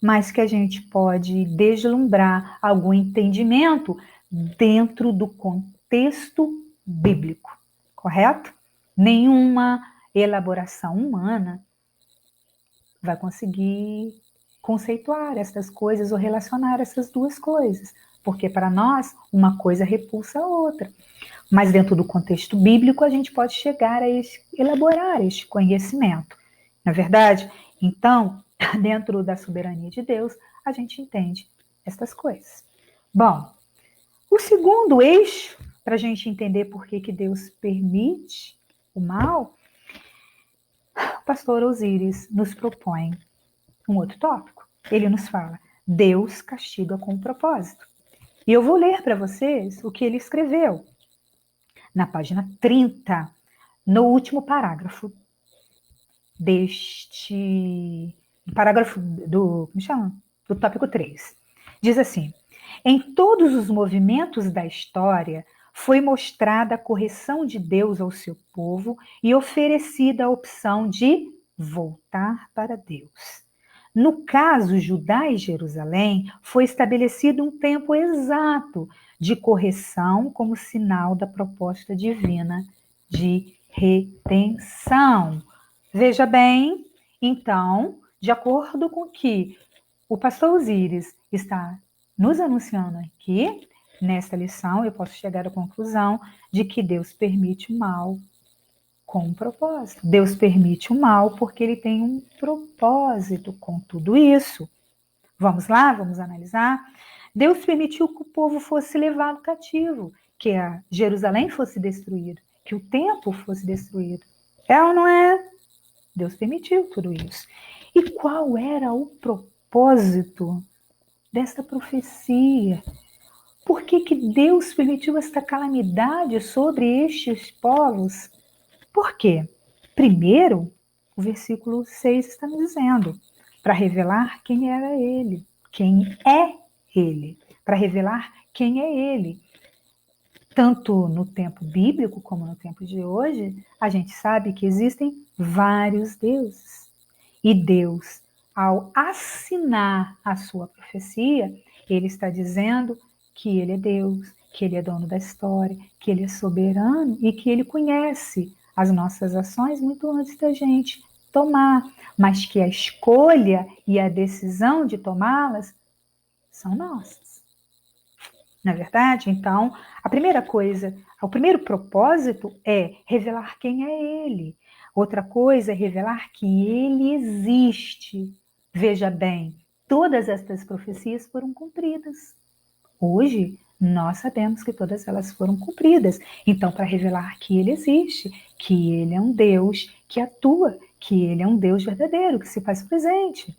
mas que a gente pode deslumbrar algum entendimento dentro do contexto bíblico, correto? Nenhuma elaboração humana vai conseguir conceituar essas coisas ou relacionar essas duas coisas, porque para nós uma coisa repulsa a outra. Mas dentro do contexto bíblico a gente pode chegar a elaborar este conhecimento, não é verdade? Então, dentro da soberania de Deus, a gente entende essas coisas. Bom, o segundo eixo, para a gente entender por que Deus permite o mal, o pastor Osíris nos propõe um outro tópico. Ele nos fala, Deus castiga com propósito. E eu vou ler para vocês o que ele escreveu na página 30, no último parágrafo deste parágrafo como chama? Do tópico 3. Diz assim: em todos os movimentos da história foi mostrada a correção de Deus ao seu povo e oferecida a opção de voltar para Deus. No caso Judá e Jerusalém, foi estabelecido um tempo exato de correção como sinal da proposta divina de redenção. Veja bem, então, de acordo com o que o pastor Osíris está nos anunciando aqui, nesta lição, eu posso chegar à conclusão de que Deus permite o mal com um propósito. Deus permite o mal porque ele tem um propósito com tudo isso. Vamos lá, vamos analisar. Deus permitiu que o povo fosse levado cativo, que a Jerusalém fosse destruída, que o templo fosse destruído. É ou não é? Deus permitiu tudo isso. E qual era o propósito desta profecia? Por que Deus permitiu esta calamidade sobre estes povos? Por quê? Primeiro, o versículo 6 está nos dizendo, para revelar quem era ele, quem é ele, para revelar quem é ele. Tanto no tempo bíblico como no tempo de hoje, a gente sabe que existem vários deuses. E Deus, ao assinar a sua profecia, ele está dizendo que ele é Deus, que Ele é dono da história, que Ele é soberano e que Ele conhece as nossas ações muito antes da gente tomar, mas que a escolha e a decisão de tomá-las são nossas. Não é verdade? Então, a primeira coisa, o primeiro propósito é revelar quem é Ele. Outra coisa é revelar que Ele existe. Veja bem, todas estas profecias foram cumpridas. Hoje, nós sabemos que todas elas foram cumpridas. Então, para revelar que Ele existe, que Ele é um Deus que atua, que Ele é um Deus verdadeiro, que se faz presente.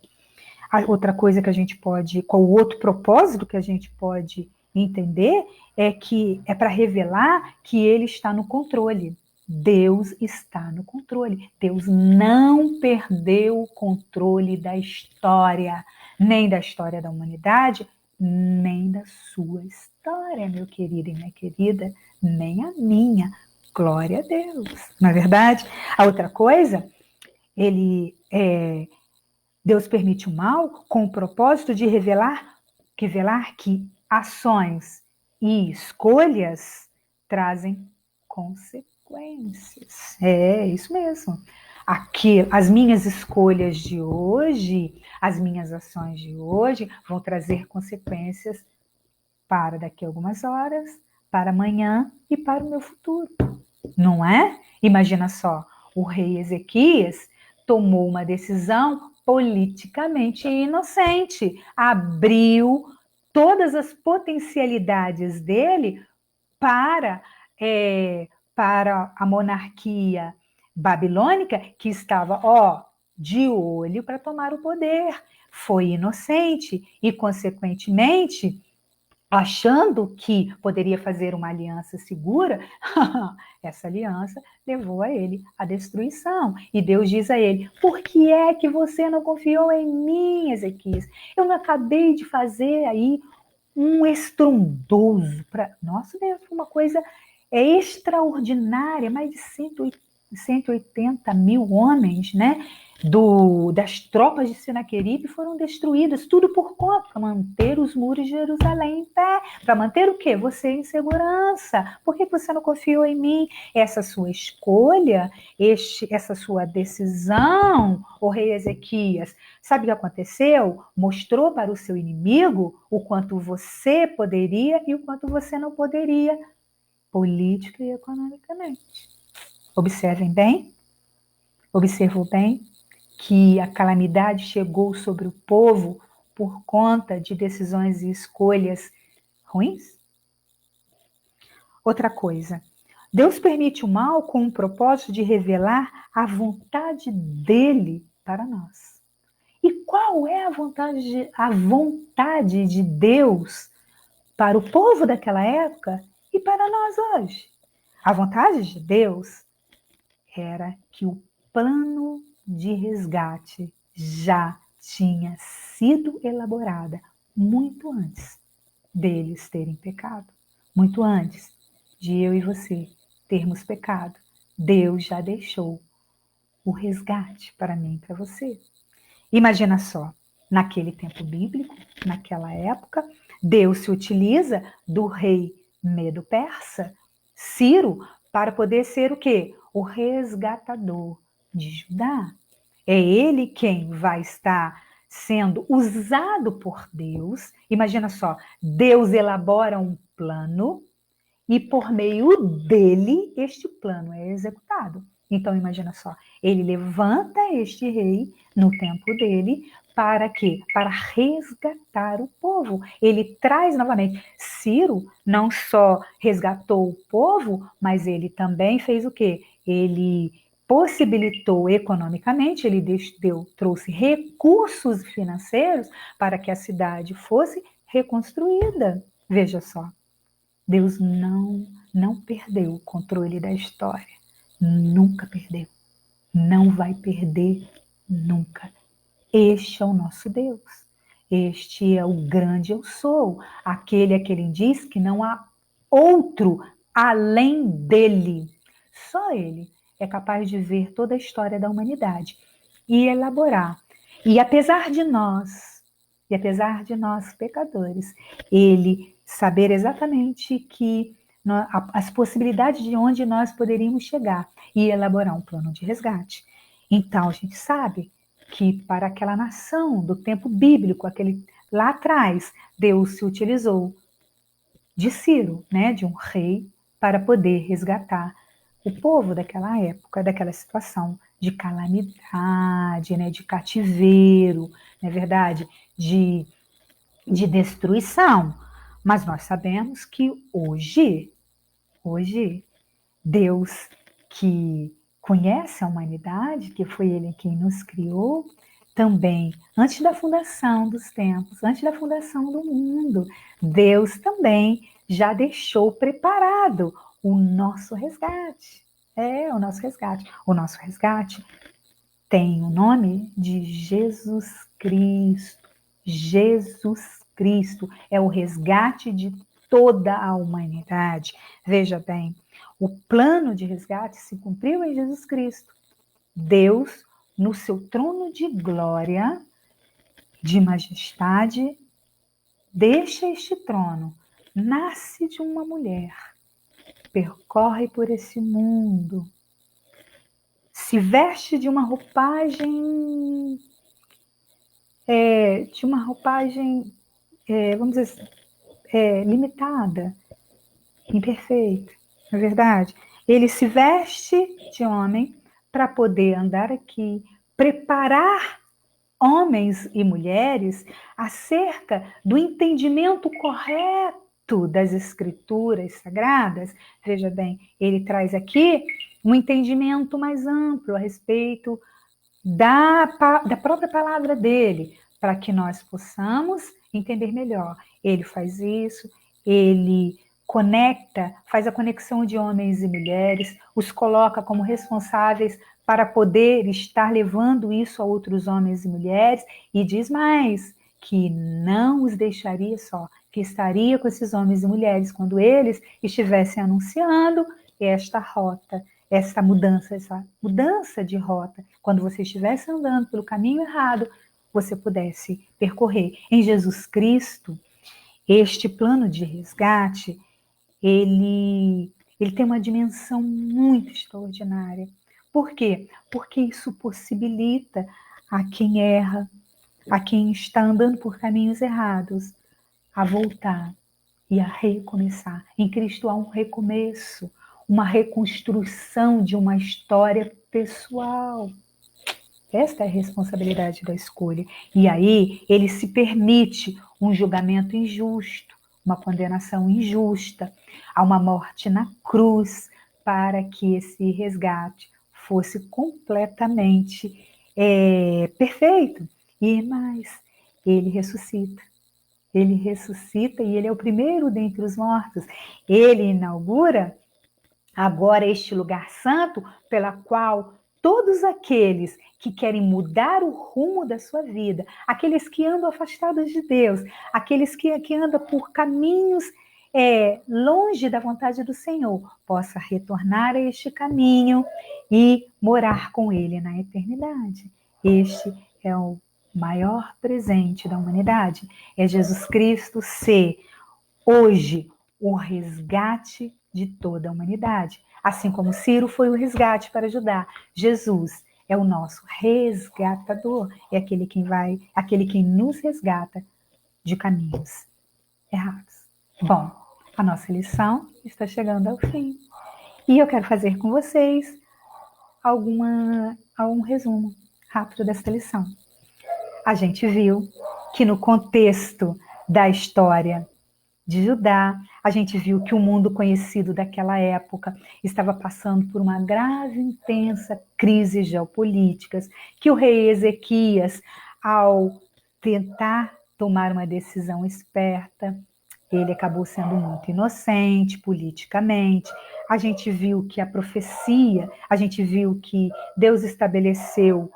A outra coisa que a gente pode, qual o outro propósito que a gente pode entender é que é para revelar que Ele está no controle. Deus está no controle. Deus não perdeu o controle da história, nem da história da humanidade, nem da sua história, meu querido e minha querida, nem a minha. Glória a Deus. Não é verdade? A outra coisa, Deus permite o mal com o propósito de revelar que ações e escolhas trazem consequências. É isso mesmo. Aqui, as minhas escolhas de hoje, as minhas ações de hoje vão trazer consequências para daqui a algumas horas, para amanhã e para o meu futuro. Não é? Imagina só, o rei Ezequias tomou uma decisão politicamente inocente, abriu todas as potencialidades dele para, para a monarquia babilônica, que estava, de olho para tomar o poder. Foi inocente e, consequentemente, achando que poderia fazer uma aliança segura, essa aliança levou a ele à destruição. E Deus diz a ele: por que é que você não confiou em mim, Ezequias? Eu não acabei de fazer aí um estrondoso para... Nossa Deus, uma coisa extraordinária, mais de 180 mil homens, né? Das tropas de Senaqueribe foram destruídas, tudo por conta, para manter os muros de Jerusalém em pé, para manter o quê? Você em segurança. Por que você não confiou em mim? Essa sua escolha, essa sua decisão, o rei Ezequias, sabe o que aconteceu? Mostrou para o seu inimigo o quanto você poderia e o quanto você não poderia, política e economicamente. Observem bem, observou bem que a calamidade chegou sobre o povo por conta de decisões e escolhas ruins? Outra coisa, Deus permite o mal com o propósito de revelar a vontade dele para nós. E qual é a vontade de Deus para o povo daquela época e para nós hoje? A vontade de Deus era que o plano de resgate já tinha sido elaborada muito antes deles terem pecado, muito antes de eu e você termos pecado. Deus já deixou o resgate para mim e para você. Imagina só, naquele tempo bíblico, naquela época, Deus se utiliza do rei Medo-Persa, Ciro, para poder ser o quê? O resgatador de Judá. É ele quem vai estar sendo usado por Deus. Imagina só, Deus elabora um plano e por meio dele este plano é executado. Então imagina só, ele levanta este rei no tempo dele para quê? Para resgatar o povo. Ele traz novamente. Ciro não só resgatou o povo, mas ele também fez o quê? Ele possibilitou economicamente, ele trouxe recursos financeiros para que a cidade fosse reconstruída. Veja só, Deus não perdeu o controle da história. Nunca perdeu. Não vai perder nunca. Este é o nosso Deus. Este é o grande eu sou. Aquele a quem diz que não há outro além dele. Só ele é capaz de ver toda a história da humanidade e elaborar. E apesar de nós pecadores, ele saber exatamente as possibilidades de onde nós poderíamos chegar e elaborar um plano de resgate. Então, a gente sabe que para aquela nação do tempo bíblico, lá atrás, Deus se utilizou de Ciro, né, de um rei, para poder resgatar o povo daquela época, daquela situação de calamidade, né, de cativeiro, não é verdade? De destruição. Mas nós sabemos que hoje, Deus, que conhece a humanidade, que foi Ele quem nos criou, também, antes da fundação dos tempos, antes da fundação do mundo, Deus também já deixou preparado o nosso resgate. O nosso resgate. O nosso resgate tem o nome de Jesus Cristo. Jesus Cristo é o resgate de toda a humanidade. Veja bem, o plano de resgate se cumpriu em Jesus Cristo. Deus, no seu trono de glória, de majestade, deixa este trono, nasce de uma mulher, percorre por esse mundo, se veste de uma roupagem, vamos dizer assim, limitada, imperfeita, não é verdade? Ele se veste de homem para poder andar aqui, preparar homens e mulheres acerca do entendimento correto das escrituras sagradas. Veja bem, ele traz aqui um entendimento mais amplo a respeito da própria palavra dele, para que nós possamos entender melhor. Ele faz isso, ele faz a conexão de homens e mulheres, os coloca como responsáveis para poder estar levando isso a outros homens e mulheres, e diz mais, que não os deixaria só, que estaria com esses homens e mulheres quando eles estivessem anunciando esta rota, essa mudança de rota, quando você estivesse andando pelo caminho errado, você pudesse percorrer. Em Jesus Cristo, este plano de resgate, ele tem uma dimensão muito extraordinária. Por quê? Porque isso possibilita a quem erra, a quem está andando por caminhos errados, a voltar e a recomeçar. Em Cristo há um recomeço, uma reconstrução de uma história pessoal. Esta é a responsabilidade da escolha. E aí ele se permite um julgamento injusto, uma condenação injusta, a uma morte na cruz, para que esse resgate fosse completamente perfeito. E mais, ele ressuscita. Ele ressuscita e ele é o primeiro dentre os mortos. Ele inaugura agora este lugar santo pela qual todos aqueles que querem mudar o rumo da sua vida, aqueles que andam afastados de Deus, aqueles que andam por caminhos longe da vontade do Senhor, possa retornar a este caminho e morar com Ele na eternidade. Este é o maior presente da humanidade. É Jesus Cristo ser hoje o resgate de toda a humanidade. Assim como Ciro foi o resgate para Judá, Jesus é o nosso resgatador, é aquele quem nos resgata de caminhos errados. Bom, a nossa lição está chegando ao fim. E eu quero fazer com vocês algum resumo rápido desta lição. A gente viu que no contexto da história de Judá, a gente viu que o mundo conhecido daquela época estava passando por uma grave e intensa crise geopolíticas, que o rei Ezequias, ao tentar tomar uma decisão esperta, ele acabou sendo muito inocente politicamente. A gente viu que a gente viu que Deus estabeleceu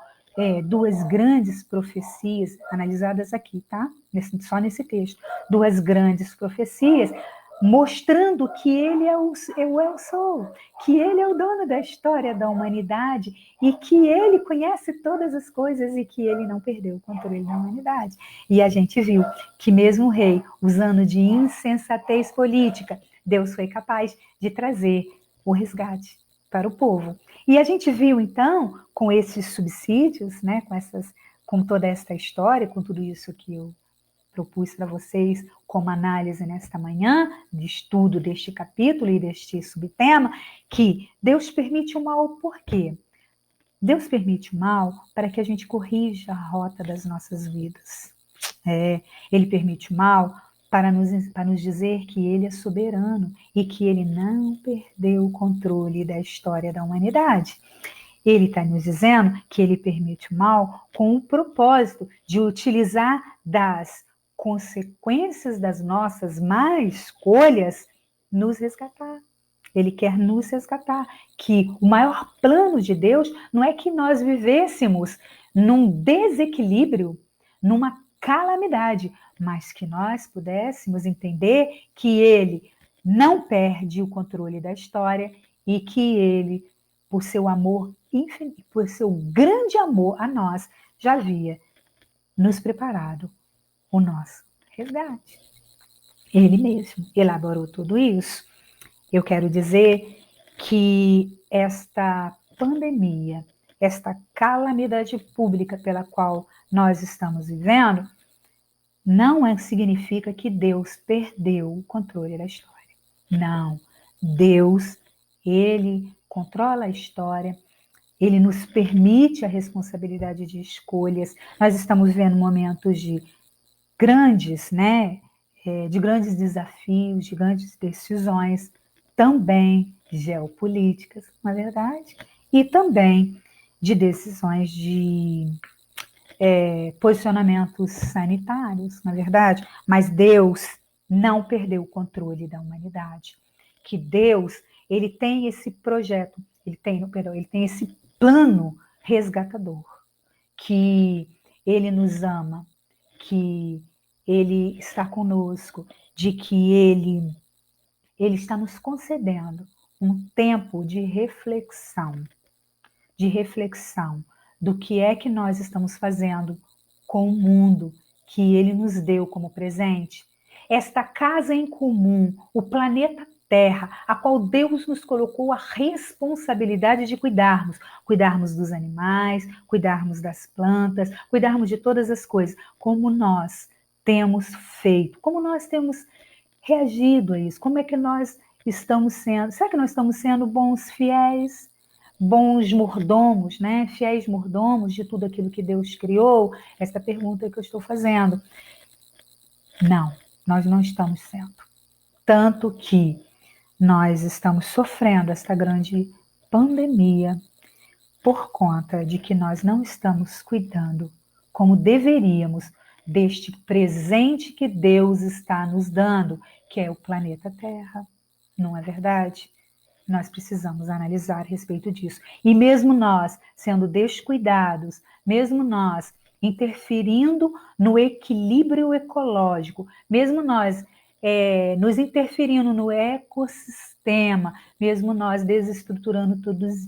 duas grandes profecias, analisadas aqui, tá? Só nesse texto. Duas grandes profecias mostrando que ele é o eu sou, que ele é o dono da história da humanidade e que ele conhece todas as coisas e que ele não perdeu o controle da humanidade. E a gente viu que mesmo o rei, usando de insensatez política, Deus foi capaz de trazer o resgate para o povo. E a gente viu, então, com esses subsídios, né, com toda esta história, com tudo isso que eu propus para vocês como análise nesta manhã, de estudo deste capítulo e deste subtema, que Deus permite o mal por quê? Deus permite o mal para que a gente corrija a rota das nossas vidas. Ele permite o mal para nos dizer que ele é soberano e que ele não perdeu o controle da história da humanidade. Ele está nos dizendo que ele permite o mal com o propósito de utilizar das consequências das nossas más escolhas nos resgatar. Ele quer nos resgatar. Que o maior plano de Deus não é que nós vivêssemos num desequilíbrio, numa calamidade, mas que nós pudéssemos entender que ele não perde o controle da história e que ele, por seu amor infinito, por seu grande amor a nós, já havia nos preparado o nosso resgate. Ele mesmo elaborou tudo isso. Eu quero dizer que esta pandemia, esta calamidade pública pela qual nós estamos vivendo, não significa que Deus perdeu o controle da história. Não. Deus, ele controla a história, ele nos permite a responsabilidade de escolhas. Nós estamos vivendo momentos de grandes, né, de grandes desafios, de grandes decisões, também geopolíticas, na verdade, e também de decisões de posicionamentos sanitários, na verdade. Mas Deus não perdeu o controle da humanidade. Que Deus, ele tem esse projeto, ele tem esse plano resgatador, que ele nos ama, que ele está conosco, de que ele está nos concedendo um tempo de reflexão do que é que nós estamos fazendo com o mundo que ele nos deu como presente. Esta casa em comum, o planeta Terra, a qual Deus nos colocou a responsabilidade de cuidarmos dos animais, cuidarmos das plantas, cuidarmos de todas as coisas, como nós temos feito, como nós temos reagido a isso, como é que nós estamos sendo, será que nós estamos sendo bons fiéis, bons mordomos, né? Fiéis mordomos de tudo aquilo que Deus criou? Essa pergunta que eu estou fazendo. Não, nós não estamos sendo. Tanto que nós estamos sofrendo esta grande pandemia por conta de que nós não estamos cuidando como deveríamos deste presente que Deus está nos dando, que é o planeta Terra. Não é verdade? Nós precisamos analisar a respeito disso. E mesmo nós sendo descuidados, mesmo nós interferindo no equilíbrio ecológico, mesmo nós nos interferindo no ecossistema, mesmo nós desestruturando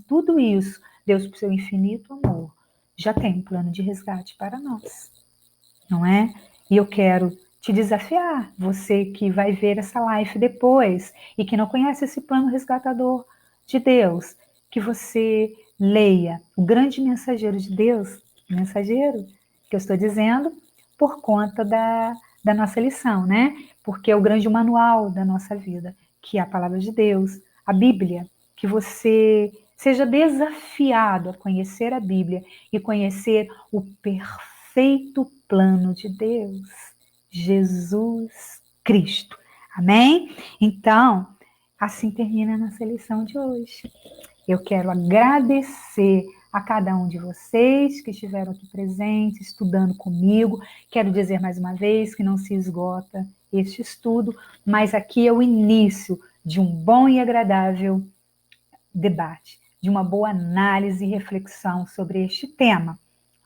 tudo isso, Deus, por seu infinito amor, já tem um plano de resgate para nós, não é? E eu quero te desafiar, você que vai ver essa live depois e que não conhece esse plano resgatador de Deus, que você leia o grande mensageiro de Deus, mensageiro que eu estou dizendo, por conta da nossa lição, né? Porque é o grande manual da nossa vida, que é a palavra de Deus, a Bíblia, que você seja desafiado a conhecer a Bíblia e conhecer o perfeito plano de Deus, Jesus Cristo. Amém? Então, assim termina a nossa lição de hoje. Eu quero agradecer a cada um de vocês que estiveram aqui presentes, estudando comigo. Quero dizer mais uma vez que não se esgota este estudo, mas aqui é o início de um bom e agradável debate, de uma boa análise e reflexão sobre este tema,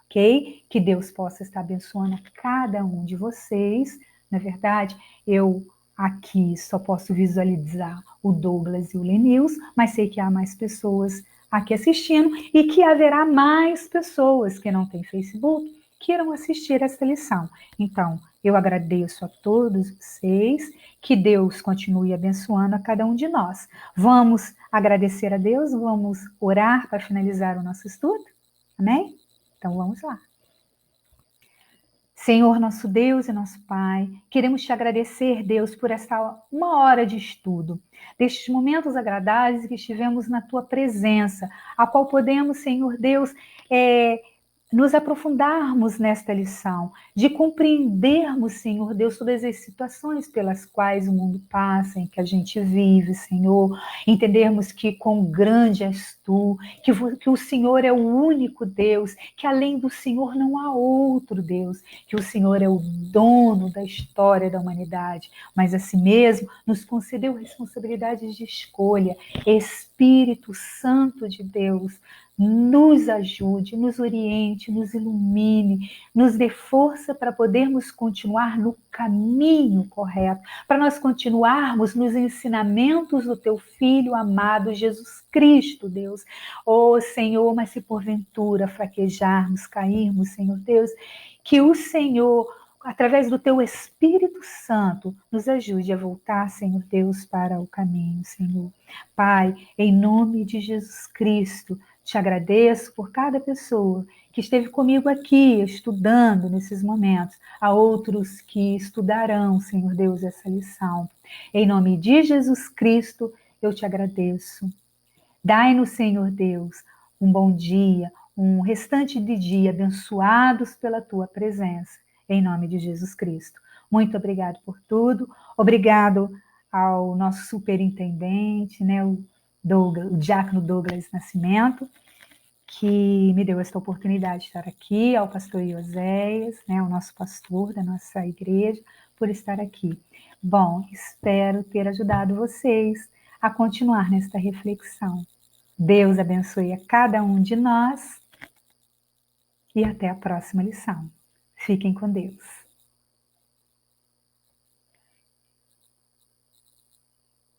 ok? Que Deus possa estar abençoando a cada um de vocês. Na verdade, eu aqui só posso visualizar o Douglas e o Lenils, mas sei que há mais pessoas aqui assistindo e que haverá mais pessoas que não têm Facebook que irão assistir essa lição. Então, eu agradeço a todos vocês, que Deus continue abençoando a cada um de nós. Vamos agradecer a Deus, vamos orar para finalizar o nosso estudo? Amém? Então vamos lá. Senhor, nosso Deus e nosso Pai, queremos te agradecer, Deus, por esta uma hora de estudo, destes momentos agradáveis que estivemos na tua presença, a qual podemos, Senhor Deus, nos aprofundarmos nesta lição, de compreendermos, Senhor Deus, todas as situações pelas quais o mundo passa, em que a gente vive, Senhor, entendermos que quão grande és tu, que o Senhor é o único Deus, que além do Senhor não há outro Deus, que o Senhor é o dono da história da humanidade, mas assim mesmo nos concedeu responsabilidades de escolha. Espírito Santo de Deus, nos ajude, nos oriente, nos ilumine, nos dê força para podermos continuar no caminho correto, para nós continuarmos nos ensinamentos do teu Filho amado Jesus Cristo, Deus. Oh, Senhor, mas se porventura fraquejarmos, cairmos, Senhor Deus, que o Senhor, através do teu Espírito Santo, nos ajude a voltar, Senhor Deus, para o caminho, Senhor. Pai, em nome de Jesus Cristo, te agradeço por cada pessoa que esteve comigo aqui, estudando nesses momentos. Há outros que estudarão, Senhor Deus, essa lição. Em nome de Jesus Cristo, eu te agradeço. Dai-nos, Senhor Deus, um bom dia, um restante de dia abençoados pela tua presença. Em nome de Jesus Cristo. Muito obrigado por tudo. Obrigado ao nosso superintendente, né, o diácono Douglas Nascimento, que me deu esta oportunidade de estar aqui, ao pastor Ioséias, né, o nosso pastor da nossa igreja, por estar aqui. Bom, espero ter ajudado vocês a continuar nesta reflexão. Deus abençoe a cada um de nós e até a próxima lição. Fiquem com Deus.